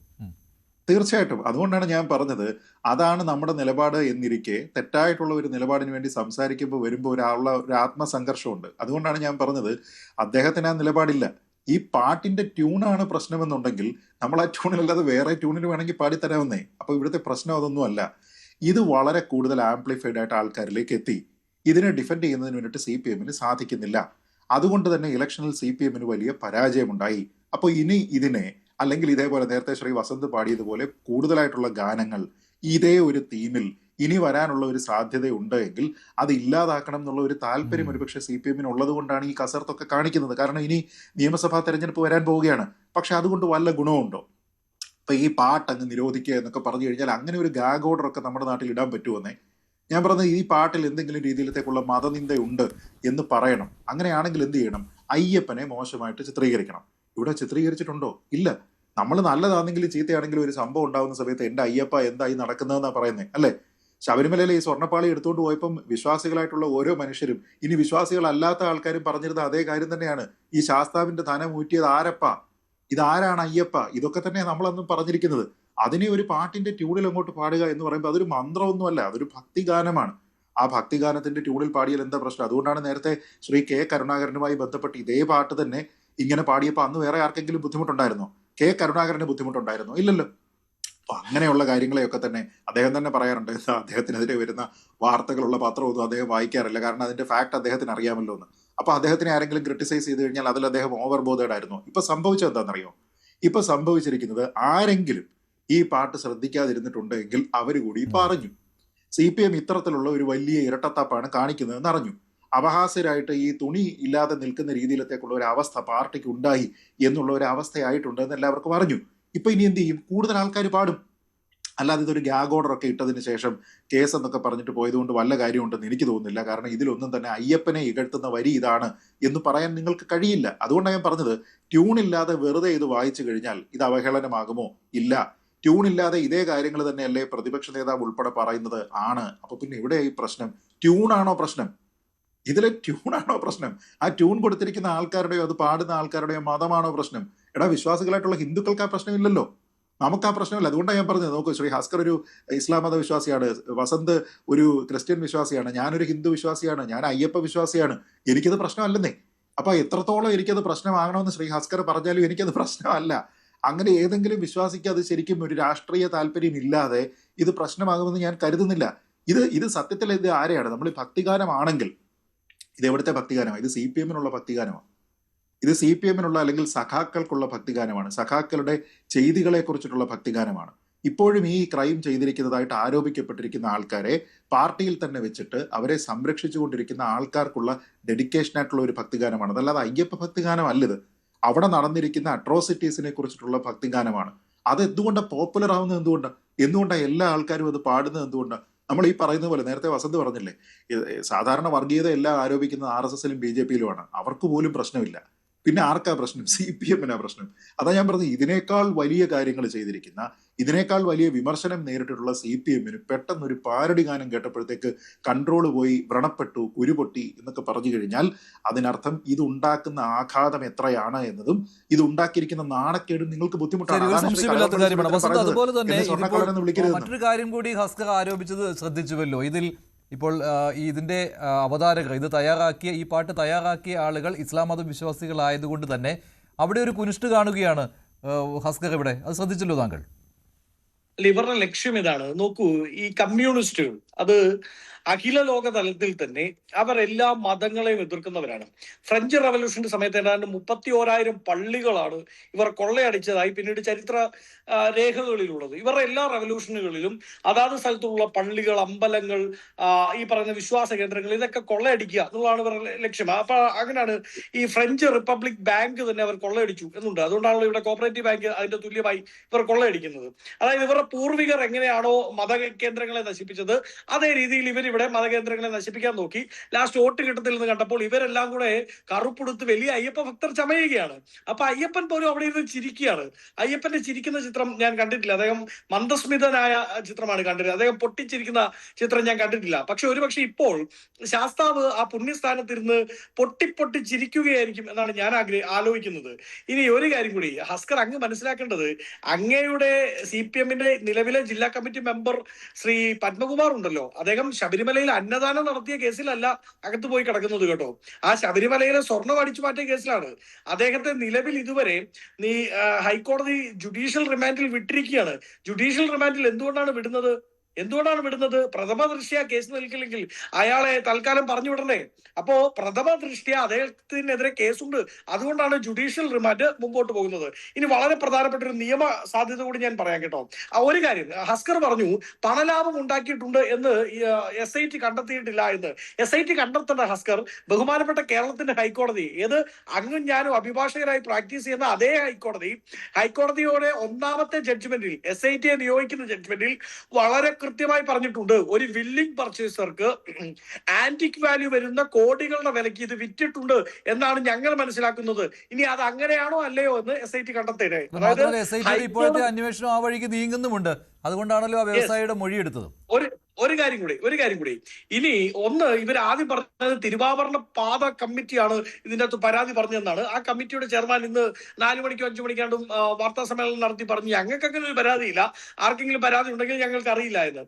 H: തീർച്ചയായിട്ടും. അതുകൊണ്ടാണ് ഞാൻ പറഞ്ഞത്, അതാണ് നമ്മുടെ നിലപാട് എന്നിരിക്കെ തെറ്റായിട്ടുള്ള ഒരു നിലപാടിന് വേണ്ടി സംസാരിക്കുമ്പോൾ വരുമ്പോൾ ഒരു ആത്മസംഘർഷമുണ്ട്. അതുകൊണ്ടാണ് ഞാൻ പറഞ്ഞത്, അദ്ദേഹത്തിന് ആ നിലപാടില്ല. ഈ പാട്ടിന്റെ ട്യൂണാണ് പ്രശ്നമെന്നുണ്ടെങ്കിൽ നമ്മൾ ആ ട്യൂണിലല്ലാതെ വേറെ ട്യൂണിന് വേണമെങ്കിൽ പാടിത്തരാവുന്നേ. അപ്പൊ ഇവിടുത്തെ പ്രശ്നം അതൊന്നും അല്ല. ഇത് വളരെ കൂടുതൽ ആംപ്ലിഫൈഡ് ആയിട്ട് ആൾക്കാരിലേക്ക് എത്തി. ഇതിനെ ഡിഫെൻഡ് ചെയ്യുന്നതിന് വേണ്ടിയിട്ട് CPM-ന് സാധിക്കുന്നില്ല. അതുകൊണ്ട് തന്നെ ഇലക്ഷനിൽ CPM-ന് വലിയ പരാജയമുണ്ടായി. അപ്പോൾ ഇനി ഇതിനെ, അല്ലെങ്കിൽ ഇതേപോലെ നേരത്തെ ശ്രീ വസന്ത് പാടിയതുപോലെ കൂടുതലായിട്ടുള്ള ഗാനങ്ങൾ ഇതേ ഒരു തീമിൽ ഇനി വരാനുള്ള ഒരു സാധ്യതയുണ്ട് എങ്കിൽ അത് ഇല്ലാതാക്കണം എന്നുള്ള ഒരു താല്പര്യം ഒരുപക്ഷെ CPM-ന് ഉള്ളത് കൊണ്ടാണ് ഈ കസർത്തൊക്കെ കാണിക്കുന്നത്. കാരണം ഇനി നിയമസഭാ തെരഞ്ഞെടുപ്പ് വരാൻ പോവുകയാണ്. പക്ഷെ അതുകൊണ്ട് വല്ല ഗുണമുണ്ടോ? ഇപ്പൊ ഈ പാട്ട് അങ്ങ് നിരോധിക്കുക എന്നൊക്കെ പറഞ്ഞു കഴിഞ്ഞാൽ അങ്ങനെ ഒരു ഗാഗ് ഓർഡർ ഒക്കെ നമ്മുടെ നാട്ടിൽ ഇടാൻ പറ്റുമെന്നേ. ഞാൻ പറഞ്ഞത്, ഈ പാട്ടിൽ എന്തെങ്കിലും രീതിയിലത്തേക്കുള്ള മതനിന്ദയുണ്ട് എന്ന് പറയണം. അങ്ങനെയാണെങ്കിൽ എന്ത് ചെയ്യണം? അയ്യപ്പനെ മോശമായിട്ട് ചിത്രീകരിക്കണം. ഇവിടെ ചിത്രീകരിച്ചിട്ടുണ്ടോ? ഇല്ല. നമ്മൾ നല്ലതാണെങ്കിലും ചീത്തയാണെങ്കിലും ഒരു സംഭവം ഉണ്ടാകുന്ന സമയത്ത് എന്റെ അയ്യപ്പ എന്തായി നടക്കുന്നതെന്നാ പറയുന്നത്, അല്ലേ? ശബരിമലയിലെ ഈ സ്വർണ്ണപ്പാളി എടുത്തുകൊണ്ട് പോയപ്പം വിശ്വാസികളായിട്ടുള്ള ഓരോ മനുഷ്യരും, ഇനി വിശ്വാസികളല്ലാത്ത ആൾക്കാരും പറഞ്ഞിരുന്ന അതേ കാര്യം തന്നെയാണ്. ഈ ശാസ്താവിന്റെ ധനം ഊറ്റിയത് ആരപ്പ, ഇതാരാണ് അയ്യപ്പ, ഇതൊക്കെ തന്നെ നമ്മളന്നും പറഞ്ഞിരിക്കുന്നത്. അതിനെ ഒരു പാട്ടിന്റെ ട്യൂണിൽ അങ്ങോട്ട് പാടുക എന്ന് പറയുമ്പോൾ അതൊരു മന്ത്രമൊന്നുമല്ല, അതൊരു ഭക്തിഗാനമാണ്. ആ ഭക്തിഗാനത്തിന്റെ ട്യൂണിൽ പാടിയാൽ എന്താ പ്രശ്നം? അതുകൊണ്ടാണ് നേരത്തെ ശ്രീ K. കരുണാകരനുമായി ബന്ധപ്പെട്ട് ഇതേ പാട്ട് തന്നെ ഇങ്ങനെ പാടിയപ്പോൾ അന്ന് വേറെ ആർക്കെങ്കിലും ബുദ്ധിമുട്ടുണ്ടായിരുന്നോ? K. കരുണാകരന് ബുദ്ധിമുട്ടുണ്ടായിരുന്നോ? ഇല്ലല്ലോ. അപ്പൊ അങ്ങനെയുള്ള കാര്യങ്ങളെയൊക്കെ തന്നെ അദ്ദേഹം തന്നെ പറയാറുണ്ട്, അദ്ദേഹത്തിനെതിരെ വരുന്ന വാർത്തകളുള്ള പത്രമൊന്നും അദ്ദേഹം വായിക്കാറില്ല, കാരണം അതിന്റെ ഫാക്ട് അദ്ദേഹത്തിന് അറിയാമല്ലോ എന്ന്. അപ്പൊ അദ്ദേഹത്തിനെ ആരെങ്കിലും ക്രിട്ടിസൈസ് ചെയ്ത് കഴിഞ്ഞാൽ അതിൽ അദ്ദേഹം ഓവർ ബോധേഡ് ആയിരുന്നു. ഇപ്പൊ സംഭവിച്ചത് എന്താണെന്നറിയോ? ഇപ്പൊ സംഭവിച്ചിരിക്കുന്നത്, ആരെങ്കിലും ഈ പാട്ട് ശ്രദ്ധിക്കാതിരുന്നിട്ടുണ്ടെങ്കിൽ അവർ കൂടി പറഞ്ഞു CPM ഇത്തരത്തിലുള്ള ഒരു വലിയ ഇരട്ടത്താപ്പാണ് കാണിക്കുന്നതെന്ന് അറിഞ്ഞു. അപഹാസ്യരായിട്ട് ഈ തുണി ഇല്ലാതെ നിൽക്കുന്ന രീതിയിലത്തേക്കുള്ള ഒരു അവസ്ഥ പാർട്ടിക്ക് ഉണ്ടായി എന്നുള്ള ഒരു അവസ്ഥയായിട്ടുണ്ടെന്ന് എല്ലാവർക്കും അറിഞ്ഞു. ഇപ്പൊ ഇനി എന്ത് ചെയ്യും? കൂടുതൽ ആൾക്കാർ പാടും. അല്ലാതെ ഇതൊരു ഗ്യാഗ് ഓർഡർ ഒക്കെ ഇട്ടതിന് ശേഷം കേസ് എന്നൊക്കെ പറഞ്ഞിട്ട് പോയതുകൊണ്ട് വല്ല കാര്യമുണ്ടെന്ന് എനിക്ക് തോന്നുന്നില്ല. കാരണം ഇതിലൊന്നും തന്നെ അയ്യപ്പനെ ഇകഴ്ത്തുന്ന വരി ഇതാണ് എന്ന് പറയാൻ നിങ്ങൾക്ക് കഴിയില്ല. അതുകൊണ്ടാണ് ഞാൻ പറഞ്ഞത്, ട്യൂണില്ലാതെ വെറുതെ ഇത് വായിച്ചു കഴിഞ്ഞാൽ ഇത് അവഹേളനമാകുമോ? ഇല്ല. ട്യൂണില്ലാതെ ഇതേ കാര്യങ്ങൾ തന്നെയല്ലേ പ്രതിപക്ഷ നേതാവ് ഉൾപ്പെടെ പറയുന്നത്? ആണ്. അപ്പൊ പിന്നെ ഇവിടെ ഈ പ്രശ്നം ട്യൂണാണോ പ്രശ്നം? ഇതിലെ ട്യൂണാണോ പ്രശ്നം? ആ ട്യൂൺ കൊടുത്തിരിക്കുന്ന ആൾക്കാരുടെയോ അത് പാടുന്ന ആൾക്കാരുടെയോ മതമാണോ പ്രശ്നം? എടാ, വിശ്വാസികളായിട്ടുള്ള ഹിന്ദുക്കൾക്ക് ആ പ്രശ്നമില്ലല്ലോ, നമുക്ക് ആ പ്രശ്നമില്ല. അതുകൊണ്ടാണ് ഞാൻ പറഞ്ഞത്, നോക്കൂ, ശ്രീ ഹസ്കർ ഒരു ഇസ്ലാം മത വിശ്വാസിയാണ്, വസന്ത് ഒരു ക്രിസ്ത്യൻ വിശ്വാസിയാണ്, ഞാനൊരു ഹിന്ദു വിശ്വാസിയാണ്, ഞാൻ അയ്യപ്പ വിശ്വാസിയാണ്. എനിക്കത് പ്രശ്നമല്ലെന്നേ. അപ്പൊ എത്രത്തോളം എനിക്കത് പ്രശ്നമാകണമെന്ന് ശ്രീ ഹസ്കർ പറഞ്ഞാലും എനിക്കത് പ്രശ്നമല്ല. അങ്ങനെ ഏതെങ്കിലും വിശ്വാസിക്ക് അത് ശരിക്കും ഒരു രാഷ്ട്രീയ താല്പര്യം ഇല്ലാതെ ഇത് പ്രശ്നമാകുമെന്ന് ഞാൻ കരുതുന്നില്ല. ഇത് സത്യത്തിൽ ഇത് ആരെയാണ്? നമ്മൾ ഈ ഭക്തിഗാനമാണെങ്കിൽ ഇത് എവിടുത്തെ ഭക്തിഗാനമാണ്? ഇത് CPM-നുള്ള ഭക്തിഗാനമാണ്. ഇത് CPM-നുള്ള അല്ലെങ്കിൽ സഖാക്കൾക്കുള്ള ഭക്തിഗാനമാണ്. സഖാക്കളുടെ ചെയ്തികളെ കുറിച്ചിട്ടുള്ള ഭക്തിഗാനമാണ്. ഇപ്പോഴും ഈ ക്രൈം ചെയ്തിരിക്കുന്നതായിട്ട് ആരോപിക്കപ്പെട്ടിരിക്കുന്ന ആൾക്കാരെ പാർട്ടിയിൽ തന്നെ വെച്ചിട്ട് അവരെ സംരക്ഷിച്ചുകൊണ്ടിരിക്കുന്ന ആൾക്കാർക്കുള്ള ഡെഡിക്കേഷൻ ആയിട്ടുള്ള ഒരു ഭക്തിഗാനമാണ്. അതല്ലാതെ അയ്യപ്പ ഭക്തിഗാനമല്ലത്. അവിടെ നടന്നിരിക്കുന്ന അട്രോസിറ്റീസിനെ കുറിച്ചിട്ടുള്ള ഭക്തിഗാനമാണ്. അത് എന്തുകൊണ്ടാണ് പോപ്പുലർ ആവുന്നത്? എന്തുകൊണ്ടാണ് എല്ലാ ആൾക്കാരും അത് പാടുന്നത്? എന്തുകൊണ്ടാണ്? നമ്മൾ ഈ പറയുന്ന പോലെ നേരത്തെ വസന്ത് പറഞ്ഞില്ലേ, സാധാരണ വർഗീയത എല്ലാം ആരോപിക്കുന്നത് RSS-ലും BJP-യിലുമാണ്. അവർക്ക് പോലും പ്രശ്നമില്ല. പിന്നെ ആർക്കാ പ്രശ്നം? CPM-നാ പ്രശ്നം. അതാ ഞാൻ പറഞ്ഞത്, ഇതിനേക്കാൾ വലിയ കാര്യങ്ങൾ ചെയ്തിരിക്കുന്ന, ഇതിനേക്കാൾ വലിയ വിമർശനം നേരിട്ടിട്ടുള്ള CPM-ന് പെട്ടെന്നൊരു പാരഡി ഗാനം കേട്ടപ്പോഴത്തേക്ക് കൺട്രോൾ പോയി, വ്രണപ്പെട്ടു, കുരുപൊട്ടി എന്നൊക്കെ പറഞ്ഞു കഴിഞ്ഞാൽ അതിനർത്ഥം ഇത് ഉണ്ടാക്കുന്ന ആഘാതം എത്രയാണ് എന്നതും ഇത് ഉണ്ടാക്കിയിരിക്കുന്ന നാണക്കേടും നിങ്ങൾക്ക് ബുദ്ധിമുട്ടാണ്.
A: ഒരു സംശയമില്ലാത്ത കാര്യമാണ് വസന്ത്. അതുപോലെ തന്നെ
H: സ്വർണ്ണക്കള്ളനെന്ന് വിളിക്കരുത്.
A: മറ്റൊരു കാര്യം കൂടി ഹസ്കർ ആരോപിച്ചത് ശ്രദ്ധിച്ചുവല്ലോ. ഇതിൽ ഇപ്പോൾ ഇതിന്റെ അവതാരകർ, ഇത് തയ്യാറാക്കിയ, ഈ പാട്ട് തയ്യാറാക്കിയ ആളുകൾ ഇസ്ലാം മത വിശ്വാസികളായതുകൊണ്ട് തന്നെ അവിടെ ഒരു കുനിഷ്ട് കാണുകയാണ് ഹസ്കർ ഇവിടെ. അത് ശ്രദ്ധിച്ചല്ലോ താങ്കൾ?
G: ഇവരുടെ ലക്ഷ്യം ഇതാണ്. നോക്കൂ, ഈ കമ്മ്യൂണിസ്റ്റുകൾ അത് അഖില ലോക തലത്തിൽ തന്നെ അവർ എല്ലാ മതങ്ങളെയും എതിർക്കുന്നവരാണ്. ഫ്രഞ്ച് റവല്യൂഷന്റെ സമയത്ത് ഏതാണ്ട് 31,000 പള്ളികളാണ് ഇവർ കൊള്ളയടിച്ചതായി പിന്നീട് ചരിത്ര രേഖകളിലുള്ളത്. ഇവരുടെ എല്ലാ റവല്യൂഷനുകളിലും അതാത് സ്ഥലത്തുള്ള പള്ളികൾ, അമ്പലങ്ങൾ, ഈ പറയുന്ന വിശ്വാസ കേന്ദ്രങ്ങൾ, ഇതൊക്കെ കൊള്ളയടിക്കുക എന്നുള്ളതാണ് ഇവരുടെ ലക്ഷ്യം. അപ്പൊ അങ്ങനെയാണ് ഈ ഫ്രഞ്ച് റിപ്പബ്ലിക് ബാങ്ക് തന്നെ അവർ കൊള്ളയടിച്ചു എന്നുണ്ട്. അതുകൊണ്ടാണല്ലോ ഇവിടെ കോപ്പറേറ്റീവ് ബാങ്ക് അതിന്റെ തുല്യമായി ഇവർ കൊള്ളയടിക്കുന്നത്. അതായത് ഇവരുടെ പൂർവികർ എങ്ങനെയാണോ മത കേന്ദ്രങ്ങളെ നശിപ്പിച്ചത്, അതേ രീതിയിൽ ഇവരിവിടെ മതകേന്ദ്രങ്ങളെ നശിപ്പിക്കാൻ നോക്കി. ലാസ്റ്റ് വോട്ട് കിട്ടത്തില്ലെന്ന് കണ്ടപ്പോൾ ഇവരെല്ലാം കൂടെ കറുപ്പെടുത്ത് വലിയ അയ്യപ്പ ഭക്തർ ചമയുകയാണ്. അപ്പൊ അയ്യപ്പൻ പോലും അവിടെ ഇരുന്ന് ചിരിക്കുകയാണ്. അയ്യപ്പന്റെ ചിരിക്കുന്ന ചിത്രം ഞാൻ കണ്ടിട്ടില്ല. അദ്ദേഹം മന്ദസ്മിതനായ ചിത്രമാണ് കണ്ടിരുന്നത്. അദ്ദേഹം പൊട്ടിച്ചിരിക്കുന്ന ചിത്രം ഞാൻ കണ്ടിട്ടില്ല. പക്ഷെ ഒരുപക്ഷെ ഇപ്പോൾ ശാസ്താവ് ആ പുണ്യസ്ഥാനത്തിരുന്ന് പൊട്ടി ചിരിക്കുകയായിരിക്കും എന്നാണ് ഞാൻ ആലോചിക്കുന്നത്. ഇനി ഒരു കാര്യം കൂടി ഹസ്കർ അങ്ങ് മനസ്സിലാക്കേണ്ടത്, അങ്ങയുടെ CPM-ന്റെ നിലവിലെ ജില്ലാ കമ്മിറ്റി മെമ്പർ ശ്രീ പത്മകുമാർ ഉണ്ടല്ലോ, അദ്ദേഹം ശബരിമലയിൽ അന്നദാനം നടത്തിയ കേസിലല്ല അകത്ത് പോയി കിടക്കുന്നത് കേട്ടോ. ആ ശബരിമലയിലെ സ്വർണം അടിച്ചു മാറ്റിയ കേസിലാണ്. അദ്ദേഹത്തെ നിലവിൽ ഇതുവരെ ഹൈക്കോടതി ജുഡീഷ്യൽ റിമാൻഡിൽ വിട്ടിരിക്കുകയാണ്. ജുഡീഷ്യൽ റിമാൻഡിൽ എന്തുകൊണ്ടാണ് വിടുന്നത്? പ്രഥമ ദൃഷ്ട്യാ കേസ് നിൽക്കില്ലെങ്കിൽ അയാളെ തൽക്കാലം പറഞ്ഞു വിടണ്ടേ? അപ്പോ പ്രഥമ ദൃഷ്ട്യാ അദ്ദേഹത്തിനെതിരെ കേസുണ്ട്. അതുകൊണ്ടാണ് ജുഡീഷ്യൽ റിമാൻഡ് മുമ്പോട്ട് പോകുന്നത്. ഇനി വളരെ പ്രധാനപ്പെട്ട ഒരു നിയമ സാധ്യത കൂടി ഞാൻ പറയാം കേട്ടോ. ഒരു കാര്യം ഹസ്കർ പറഞ്ഞു, പണലാഭം ഉണ്ടാക്കിയിട്ടുണ്ട് എന്ന് SIT കണ്ടെത്തിയിട്ടില്ല എന്ന്. SIT കണ്ടെത്തേണ്ട ഹസ്കർ ബഹുമാനപ്പെട്ട കേരളത്തിന്റെ ഹൈക്കോടതി, ഏത് അങ്ങും ഞാനും അഭിഭാഷകരായി പ്രാക്ടീസ് ചെയ്യുന്ന അതേ ഹൈക്കോടതിയുടെ 1ാമത്തെ ജഡ്ജ്മെന്റിൽ, SIT-യെ നിയോഗിക്കുന്ന ജഡ്ജ്മെന്റിൽ വളരെ കൃത്യമായി പറഞ്ഞിട്ടുണ്ട്, ഒരു വില്ലിംഗ് പർച്ചേസർക്ക് ആന്റിക് വാല്യൂ വരുന്ന കോടികളുടെ വിലയ്ക്ക് ഇത് വിറ്റിട്ടുണ്ട് എന്നാണ് ഞങ്ങൾ മനസ്സിലാക്കുന്നത്. ഇനി അത് അങ്ങനെയാണോ അല്ലയോ എന്ന് SIT കണ്ടെത്തേനെ.
A: ഇപ്പോഴത്തെ അന്വേഷണം ആ വഴിക്ക് നീങ്ങുന്നുമുണ്ട്. അതുകൊണ്ടാണല്ലോ ആ വ്യവസായിയുടെ മൊഴിയെടുത്തത്.
G: ഒരു കാര്യം കൂടി ഇനി ഒന്ന്, ഇവർ ആദ്യം പറഞ്ഞത് തിരുവാഭരണ പാത കമ്മിറ്റിയാണ് ഇതിന്റെ അകത്ത് പരാതി പറഞ്ഞതെന്നാണ്. ആ കമ്മിറ്റിയുടെ ചെയർമാൻ ഇന്ന് 4 മണിക്കോ 5 മണിക്കാണ്ടും വാർത്താ സമ്മേളനം നടത്തി പറഞ്ഞു, ഞങ്ങൾക്ക് അങ്ങനെ ഒരു പരാതിയില്ല, ആർക്കെങ്കിലും പരാതി ഉണ്ടെങ്കിൽ ഞങ്ങൾക്ക് അറിയില്ല എന്ന്.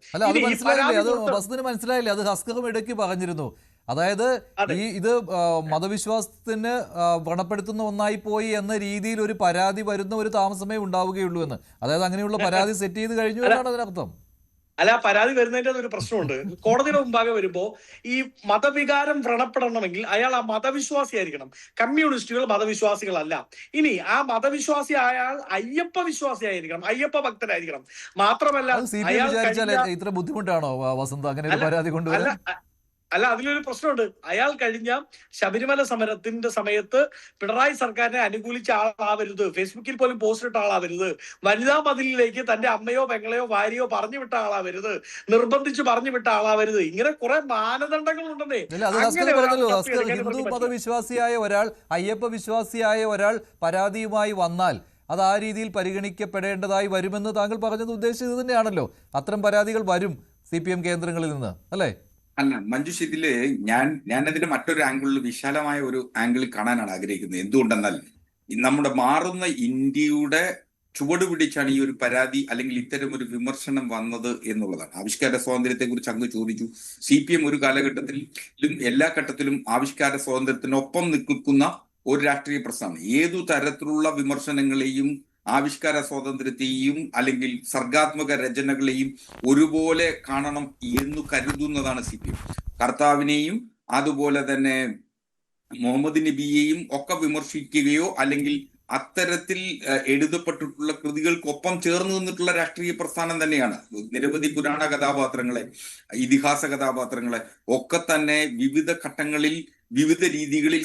A: മനസ്സിലായില്ലേ? അത് ഹസ്കറും ഇടയ്ക്ക് പറഞ്ഞിരുന്നു. അതായത് ഇത് മതവിശ്വാസത്തിന് വ്രണപ്പെടുത്തുന്ന ഒന്നായി പോയി എന്ന രീതിയിൽ ഒരു പരാതി വരുന്ന ഒരു താമസമേ ഉണ്ടാവുകയുള്ളൂ എന്ന്. അതായത് അങ്ങനെയുള്ള പരാതി സെറ്റ് ചെയ്ത് കഴിഞ്ഞു എന്നാണ് അതിനർത്ഥം.
G: അല്ല, പരാതി വരുന്നതിന്റെ ഒരു പ്രശ്നമുണ്ട്. കോടതിയുടെ മുമ്പാകെ വരുമ്പോ ഈ മതവികാരം വ്രണപ്പെടണമെങ്കിൽ അയാൾ ആ മതവിശ്വാസിയായിരിക്കണം. കമ്മ്യൂണിസ്റ്റുകൾ മതവിശ്വാസികളല്ല. ഇനി ആ മതവിശ്വാസി അയാൾ അയ്യപ്പ വിശ്വാസിയായിരിക്കണം, അയ്യപ്പ ഭക്തനായിരിക്കണം. മാത്രമല്ല
A: ഇത്ര ബുദ്ധിമുട്ടാണോ വസന്ത് അങ്ങനെ ഒരു പരാതി കൊണ്ടുവരാൻ?
G: അല്ല, അതിലൊരു പ്രശ്നമുണ്ട്. അയാൾ കഴിഞ്ഞ ശബരിമല സമരത്തിന്റെ സമയത്ത് പിണറായി സർക്കാരിനെ അനുകൂലിച്ച ആളാവരുത്, ഫേസ്ബുക്കിൽ പോലും പോസ്റ്റ് ഇട്ട ആളാവരുത്, വനിതാ മതിലിലേക്ക് തന്റെ അമ്മയോ പെങ്ങളെയോ ഭാര്യയോ പറഞ്ഞു വിട്ട ആളാവരുത്, നിർബന്ധിച്ച് പറഞ്ഞു വിട്ട ആളാവരുത്. ഇങ്ങനെ കുറെ മാനദണ്ഡങ്ങൾ ഉണ്ടെന്നേ.
A: ഹിന്ദു മതവിശ്വാസിയായ ഒരാൾ, അയ്യപ്പ വിശ്വാസിയായ ഒരാൾ പരാതിയുമായി വന്നാൽ അത് ആ രീതിയിൽ പരിഗണിക്കപ്പെടേണ്ടതായി വരുമെന്ന് താങ്കൾ പറഞ്ഞത് ഉദ്ദേശിച്ചത് തന്നെയാണല്ലോ. അത്തരം പരാതികൾ വരും CPM കേന്ദ്രങ്ങളിൽ നിന്ന്, അല്ലേ?
I: അല്ല മഞ്ജുഷ്, ഇതില് ഞാനതിന്റെ മറ്റൊരു ആംഗിളിൽ, വിശാലമായ ഒരു ആംഗിളിൽ കാണാനാണ് ആഗ്രഹിക്കുന്നത്. എന്തുകൊണ്ടെന്നാൽ നമ്മുടെ മാറുന്ന ഇന്ത്യയുടെ ചുവട് പിടിച്ചാണ് ഈ ഒരു പരാതി അല്ലെങ്കിൽ ഇത്തരം ഒരു വിമർശനം വന്നത് എന്നുള്ളതാണ്. ആവിഷ്കാര സ്വാതന്ത്ര്യത്തെ കുറിച്ച് അങ്ങ് ചോദിച്ചു. CPM ഒരു കാലഘട്ടത്തിലും എല്ലാ ഘട്ടത്തിലും ആവിഷ്കാര സ്വാതന്ത്ര്യത്തിനൊപ്പം നിൽക്കുന്ന ഒരു രാഷ്ട്രീയ പ്രസ്ഥാനം. ഏതു തരത്തിലുള്ള വിമർശനങ്ങളെയും ആവിഷ്കാര സ്വാതന്ത്ര്യത്തെയും അല്ലെങ്കിൽ സർഗാത്മക രചനകളെയും ഒരുപോലെ കാണണം എന്ന് കരുതുന്നതാണ് CPM. കർത്താവിനെയും അതുപോലെ തന്നെ മുഹമ്മദ് നബിയെയും ഒക്കെ വിമർശിക്കുകയോ അല്ലെങ്കിൽ അത്തരത്തിൽ എഴുതപ്പെട്ടിട്ടുള്ള കൃതികൾക്കൊപ്പം ചേർന്ന് നിന്നിട്ടുള്ള രാഷ്ട്രീയ പ്രസ്ഥാനം തന്നെയാണ്. നിരവധി പുരാണ കഥാപാത്രങ്ങളെ, ഇതിഹാസ കഥാപാത്രങ്ങളെ ഒക്കെ തന്നെ വിവിധ ഘട്ടങ്ങളിൽ വിവിധ രീതികളിൽ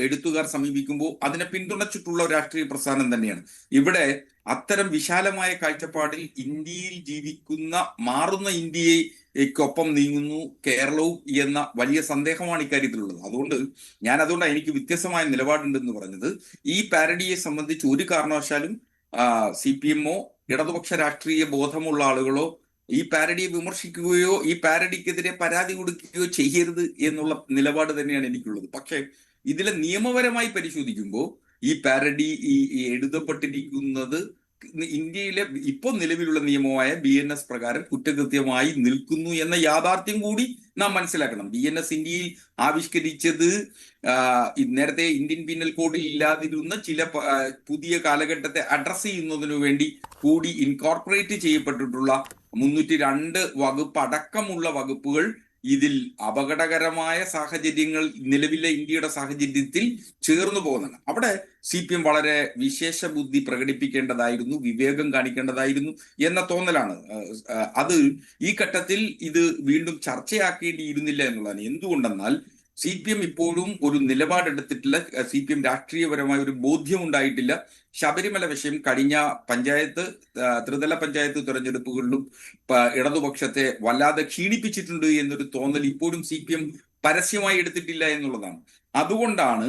I: എഴുത്തുകാർ സമീപിക്കുമ്പോൾ അതിനെ പിന്തുണച്ചിട്ടുള്ള രാഷ്ട്രീയ പ്രസ്ഥാനം തന്നെയാണ്. ഇവിടെ അത്തരം വിശാലമായ കാഴ്ചപ്പാടിൽ ഇന്ത്യയിൽ ജീവിക്കുന്ന മാറുന്ന ഇന്ത്യയെ ക്കൊപ്പം നീങ്ങുന്നു കേരളവും എന്ന വലിയ സന്ദേഹമാണ് ഇക്കാര്യത്തിലുള്ളത്. അതുകൊണ്ടാണ് എനിക്ക് വ്യത്യസ്തമായ നിലപാടുണ്ടെന്ന് പറഞ്ഞത്. ഈ പാരഡിയെ സംബന്ധിച്ച് ഒരു കാരണവശാലും CPM-ഓ ഇടതുപക്ഷ രാഷ്ട്രീയ ബോധമുള്ള ആളുകളോ ഈ പാരഡിയെ വിമർശിക്കുകയോ ഈ പാരഡിക്കെതിരെ പരാതി കൊടുക്കുകയോ ചെയ്യരുത് എന്നുള്ള നിലപാട് തന്നെയാണ് എനിക്കുള്ളത്. പക്ഷേ ഇതിലെ നിയമപരമായി പരിശോധിക്കുമ്പോൾ ഈ പാരഡി എഴുതപ്പെട്ടിരിക്കുന്നത് ഇന്ത്യയിലെ ഇപ്പോൾ നിലവിലുള്ള നിയമമായ BNS പ്രകാരം കുറ്റകൃത്യമായി നിൽക്കുന്നു എന്ന യാഥാർത്ഥ്യം കൂടി നാം മനസ്സിലാക്കണം. BNS ഇന്ത്യയിൽ ആവിഷ്കരിച്ചത് നേരത്തെ ഇന്ത്യൻ പീനൽ കോഡിൽ ഇല്ലാതിരുന്ന ചില പുതിയ കാലഘട്ടത്തെ അഡ്രസ് ചെയ്യുന്നതിനു വേണ്ടി കൂടി ഇൻകോർപ്പറേറ്റ് ചെയ്യപ്പെട്ടിട്ടുള്ള 302 വകുപ്പ് അടക്കമുള്ള വകുപ്പുകൾ ഇതിൽ അപകടകരമായ സാഹചര്യങ്ങൾ നിലവിലെ ഇന്ത്യയുടെ സാഹചര്യത്തിൽ ചേർന്നു പോകുന്നതാണ്. അവിടെ CPM വളരെ വിശേഷ ബുദ്ധി പ്രകടിപ്പിക്കേണ്ടതായിരുന്നു, വിവേകം കാണിക്കേണ്ടതായിരുന്നു എന്ന തോന്നലാണ്. അത് ഈ ഘട്ടത്തിൽ ഇത് വീണ്ടും ചർച്ചയാക്കേണ്ടിയിരുന്നില്ല എന്നുള്ളതാണ്. എന്തുകൊണ്ടെന്നാൽ CPM ഇപ്പോഴും ഒരു നിലപാടെടുത്തിട്ടില്ല. CPM രാഷ്ട്രീയപരമായ ഒരു ബോധ്യം ഉണ്ടായിട്ടില്ല. ശബരിമല വിഷയം കഴിഞ്ഞ ത്രിതല പഞ്ചായത്ത് തെരഞ്ഞെടുപ്പുകളിലും ഇടതുപക്ഷത്തെ വല്ലാതെ ക്ഷീണിപ്പിച്ചിട്ടുണ്ട് എന്നൊരു തോന്നൽ ഇപ്പോഴും CPM പരസ്യമായി എടുത്തിട്ടില്ല എന്നുള്ളതാണ്. അതുകൊണ്ടാണ്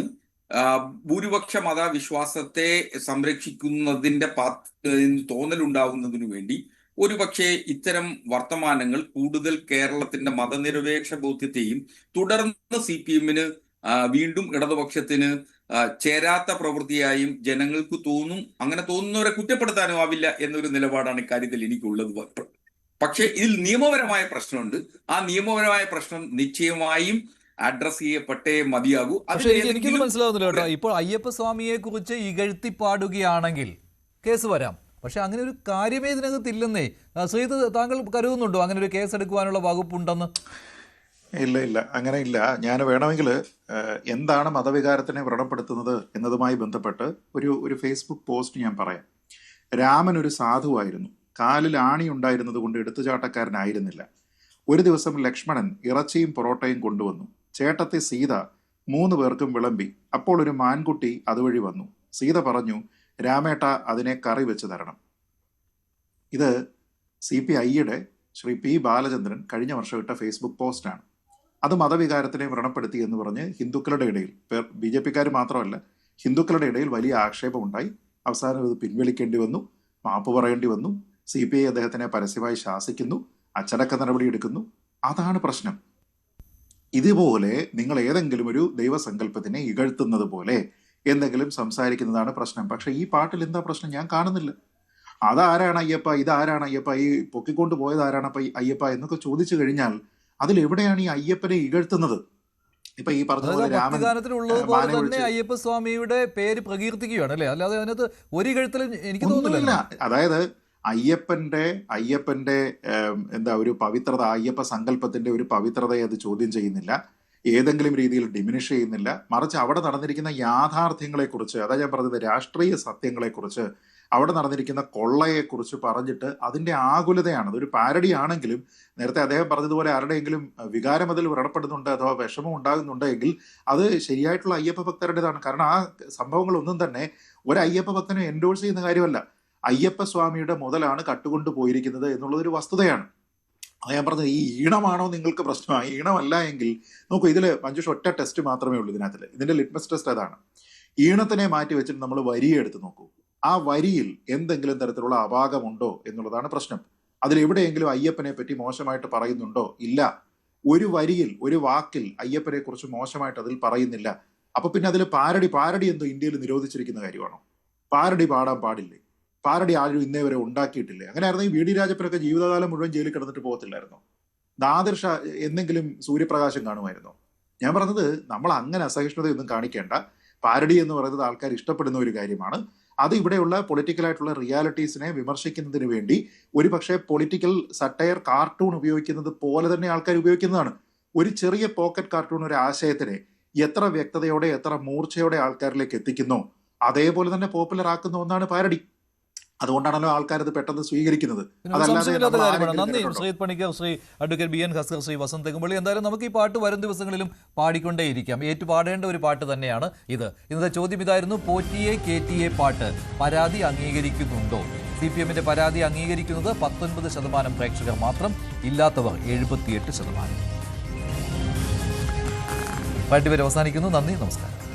I: ഭൂരിപക്ഷ മതവിശ്വാസത്തെ സംരക്ഷിക്കുന്നതിന്റെ തോന്നലുണ്ടാവുന്നതിനു വേണ്ടി ഒരുപക്ഷെ ഇത്തരം വർത്തമാനങ്ങൾ കൂടുതൽ കേരളത്തിന്റെ മതനിരപേക്ഷ ബോധ്യത്തെയും തുടർന്ന് CPM-ന് വീണ്ടും ഇടതുപക്ഷത്തിന് ചേരാത്ത പ്രവൃത്തിയായും ജനങ്ങൾക്ക് തോന്നും. അങ്ങനെ തോന്നുന്നവരെ കുറ്റപ്പെടുത്താനും ആവില്ല എന്നൊരു നിലപാടാണ് ഇക്കാര്യത്തിൽ എനിക്കുള്ളത്. പക്ഷേ ഇതിൽ നിയമപരമായ പ്രശ്നമുണ്ട്. ആ നിയമപരമായ പ്രശ്നം നിശ്ചയമായും അഡ്രസ് ചെയ്യപ്പെട്ടേ മതിയാകൂ.
A: എനിക്കൊന്നും മനസ്സിലാവുന്നില്ല കേട്ടോ. ഇപ്പോൾ അയ്യപ്പസ്വാമിയെ കുറിച്ച് ഇകഴ്ത്തിപ്പാടുകയാണെങ്കിൽ കേസ് വരാം. പക്ഷെ അങ്ങനെ ഒരു കാര്യമേ ഇതിനകത്തില്ലെന്നേ. ശ്രീത്, താങ്കൾ കരുതുന്നുണ്ടോ അങ്ങനെ ഒരു കേസ് എടുക്കുവാനുള്ള വകുപ്പുണ്ടെന്ന്?
H: ഇല്ല, അങ്ങനെ ഇല്ല. ഞാൻ വേണമെങ്കിൽ എന്താണ് മതവികാരത്തിനെ വ്രണപ്പെടുത്തുന്നത് എന്നതുമായി ബന്ധപ്പെട്ട് ഒരു ഫേസ്ബുക്ക് പോസ്റ്റ് ഞാൻ പറയാം. രാമൻ ഒരു സാധുവായിരുന്നു. കാലിൽ ആണി ഉണ്ടായിരുന്നത് കൊണ്ട് എടുത്തുചാട്ടക്കാരനായിരുന്നില്ല. ഒരു ദിവസം ലക്ഷ്മണൻ ഇറച്ചിയും പൊറോട്ടയും കൊണ്ടുവന്നു. ചേട്ടത്തി സീത 3 പേർക്കും വിളമ്പി. അപ്പോൾ ഒരു മാൻകുട്ടി അതുവഴി വന്നു. സീത പറഞ്ഞു, രാമേട്ട അതിനെ കറി വെച്ച് തരണം. ഇത് CPI-യുടെ ശ്രീ P. ബാലചന്ദ്രൻ കഴിഞ്ഞ വർഷം ഇട്ട ഫേസ്ബുക്ക് പോസ്റ്റാണ്. അത് മതവികാരത്തിനെ വ്രണപ്പെടുത്തി എന്ന് പറഞ്ഞ് ഹിന്ദുക്കളുടെ ഇടയിൽ, BJP-ക്കാർ മാത്രമല്ല ഹിന്ദുക്കളുടെ ഇടയിൽ വലിയ ആക്ഷേപമുണ്ടായി. അവസാനം ഇത് പിൻവലിക്കേണ്ടി വന്നു, മാപ്പ് പറയേണ്ടി വന്നു. CPI അദ്ദേഹത്തിനെ പരസ്യമായി ശാസിക്കുന്നു, അച്ചടക്ക നടപടി എടുക്കുന്നു. അതാണ് പ്രശ്നം. ഇതുപോലെ നിങ്ങൾ ഏതെങ്കിലും ഒരു ദൈവസങ്കല്പത്തിനെ ഇകഴ്ത്തുന്നത് പോലെ എന്തെങ്കിലും സംസാരിക്കുന്നതാണ് പ്രശ്നം. പക്ഷെ ഈ പാട്ടിൽ എന്താ പ്രശ്നം ഞാൻ കാണുന്നില്ല. അതാരാണ് അയ്യപ്പ, ഇതാരാണ് അയ്യപ്പ, ഈ പൊക്കിക്കൊണ്ട് പോയത് ആരാണ് അയ്യപ്പ എന്നൊക്കെ ചോദിച്ചു കഴിഞ്ഞാൽ അതിലെവിടെയാണ് ഈ അയ്യപ്പനെ ഇകഴ്ത്തുന്നത്? ഇപ്പൊ ഈ പറഞ്ഞ
A: രാമൻ അയ്യപ്പസ്വാമിയുടെ പേര് പ്രകീർത്തിക്കുകയാണ് അല്ലേ? അല്ലാതെ അതിനകത്ത് ഒരു ഇകഴ്ത്തലും എനിക്ക് തോന്നുന്നില്ല.
H: അതായത് അയ്യപ്പന്റെ എന്താ ഒരു പവിത്രത, അയ്യപ്പ സങ്കല്പത്തിന്റെ ഒരു പവിത്രതയെ അത് ചോദ്യം ചെയ്യുന്നില്ല, ഏതെങ്കിലും രീതിയിൽ ഡിമിനിഷ് ചെയ്യുന്നില്ല. മറിച്ച് അവിടെ നടന്നിരിക്കുന്ന യാഥാർത്ഥ്യങ്ങളെക്കുറിച്ച്, അതാ ഞാൻ പറഞ്ഞത്, രാഷ്ട്രീയ സത്യങ്ങളെക്കുറിച്ച്, അവിടെ നടന്നിരിക്കുന്ന കൊള്ളയെക്കുറിച്ച് പറഞ്ഞിട്ട് അതിന്റെ ആകുലതയാണ്. അതൊരു പാരഡി ആണെങ്കിലും നേരത്തെ അദ്ദേഹം പറഞ്ഞതുപോലെ ആരുടെയെങ്കിലും വികാരം അതിൽ വ്രണപ്പെടുന്നുണ്ട് അഥവാ വിഷമം ഉണ്ടാകുന്നുണ്ടെങ്കിൽ അത് ശരിയായിട്ടുള്ള അയ്യപ്പ ഭക്തരുടേതാണ്. കാരണം ആ സംഭവങ്ങളൊന്നും തന്നെ ഒരു അയ്യപ്പ ഭക്തനെ എൻഡോഴ്സ് ചെയ്യുന്ന കാര്യമല്ല. അയ്യപ്പ സ്വാമിയുടെ മുതലാണ് കട്ടുകൊണ്ടു പോയിരിക്കുന്നത് എന്നുള്ളതൊരു വസ്തുതയാണ്. അത് ഞാൻ പറഞ്ഞത്, ഈ ഈണമാണോ നിങ്ങൾക്ക് പ്രശ്നമാണ്? ഈണമല്ല എങ്കിൽ നോക്കൂ, ഇതിൽ മഞ്ജുഷ് ഒറ്റ ടെസ്റ്റ് മാത്രമേ ഉള്ളൂ ഇതിനകത്തിൽ. ഇതിന്റെ ലിറ്റ്മസ് ടെസ്റ്റ് അതാണ്. ഈണത്തിനെ മാറ്റി വെച്ചിട്ട് നമ്മൾ വരിയെ എടുത്ത് നോക്കൂ. ആ വരിയിൽ എന്തെങ്കിലും തരത്തിലുള്ള അപാകമുണ്ടോ എന്നുള്ളതാണ് പ്രശ്നം. അതിലെവിടെയെങ്കിലും അയ്യപ്പനെ പറ്റി മോശമായിട്ട് പറയുന്നുണ്ടോ? ഇല്ല. ഒരു വരിയിൽ, ഒരു വാക്കിൽ അയ്യപ്പനെ കുറിച്ച് മോശമായിട്ട് അതിൽ പറയുന്നില്ല. അപ്പൊ പിന്നെ അതിൽ പാരഡി എന്തോ ഇന്ത്യയിൽ നിരോധിച്ചിരിക്കുന്ന കാര്യമാണോ? പാരഡി പാടാൻ പാടില്ലേ? പാരഡി ആരും ഇന്നേ വരെ ഉണ്ടാക്കിയിട്ടില്ലേ? അങ്ങനെയായിരുന്നു ഈ VD രാജപ്പനൊക്കെ ജീവിതകാലം മുഴുവൻ ജയിലിൽ കിടന്നിട്ട് പോകത്തില്ലായിരുന്നോ? നാദിർ ഷാ എന്തെങ്കിലും സൂര്യപ്രകാശം കാണുമായിരുന്നോ? ഞാൻ പറഞ്ഞത്, നമ്മൾ അങ്ങനെ അസഹിഷ്ണുതയൊന്നും കാണിക്കേണ്ട. പാരഡി എന്ന് പറയുന്നത് ആൾക്കാർ ഇഷ്ടപ്പെടുന്ന ഒരു കാര്യമാണ്. അത് ഇവിടെയുള്ള പൊളിറ്റിക്കലായിട്ടുള്ള റിയാലിറ്റീസിനെ വിമർശിക്കുന്നതിന് വേണ്ടി ഒരുപക്ഷെ പൊളിറ്റിക്കൽ സട്ടയർ കാർട്ടൂൺ ഉപയോഗിക്കുന്നത് പോലെ തന്നെ ആൾക്കാർ ഉപയോഗിക്കുന്നതാണ്. ഒരു ചെറിയ പോക്കറ്റ് കാർട്ടൂൺ ഒരു ആശയത്തിനെ എത്ര വ്യക്തതയോടെ, എത്ര മൂർച്ചയോടെ ആൾക്കാരിലേക്ക് എത്തിക്കുന്നോ അതേപോലെ തന്നെ പോപ്പുലർ ആക്കുന്ന ഒന്നാണ് പാരഡി. അതുകൊണ്ടാണല്ലോ ആൾക്കാർ അത് പെട്ടെന്ന് സ്വീകരിക്കുന്നത്.
A: നന്ദി ശ്രീ പണിക്കർ, ശ്രീ അഡ്വക്കേറ്റ് BN ഹസ്കർ, ശ്രീ വസന്ത് തെങ്ങുംപള്ളി. എന്തായാലും നമുക്ക് ഈ പാട്ട് വരും ദിവസങ്ങളിലും പാടിക്കൊണ്ടേയിരിക്കാം. ഏറ്റുപാടേണ്ട ഒരു പാട്ട് തന്നെയാണ് ഇത്. ഇന്നത്തെ ചോദ്യം ഇതായിരുന്നു, പോറ്റിയെ കേറ്റിയെ പാട്ട് പരാതി അംഗീകരിക്കുന്നുണ്ടോ? CPM-ന്റെ പരാതി അംഗീകരിക്കുന്നത് 19% പ്രേക്ഷകർ മാത്രം, ഇല്ലാത്തവർ 78%. പാർട്ടി വരെ അവസാനിക്കുന്നു. നന്ദി, നമസ്കാരം.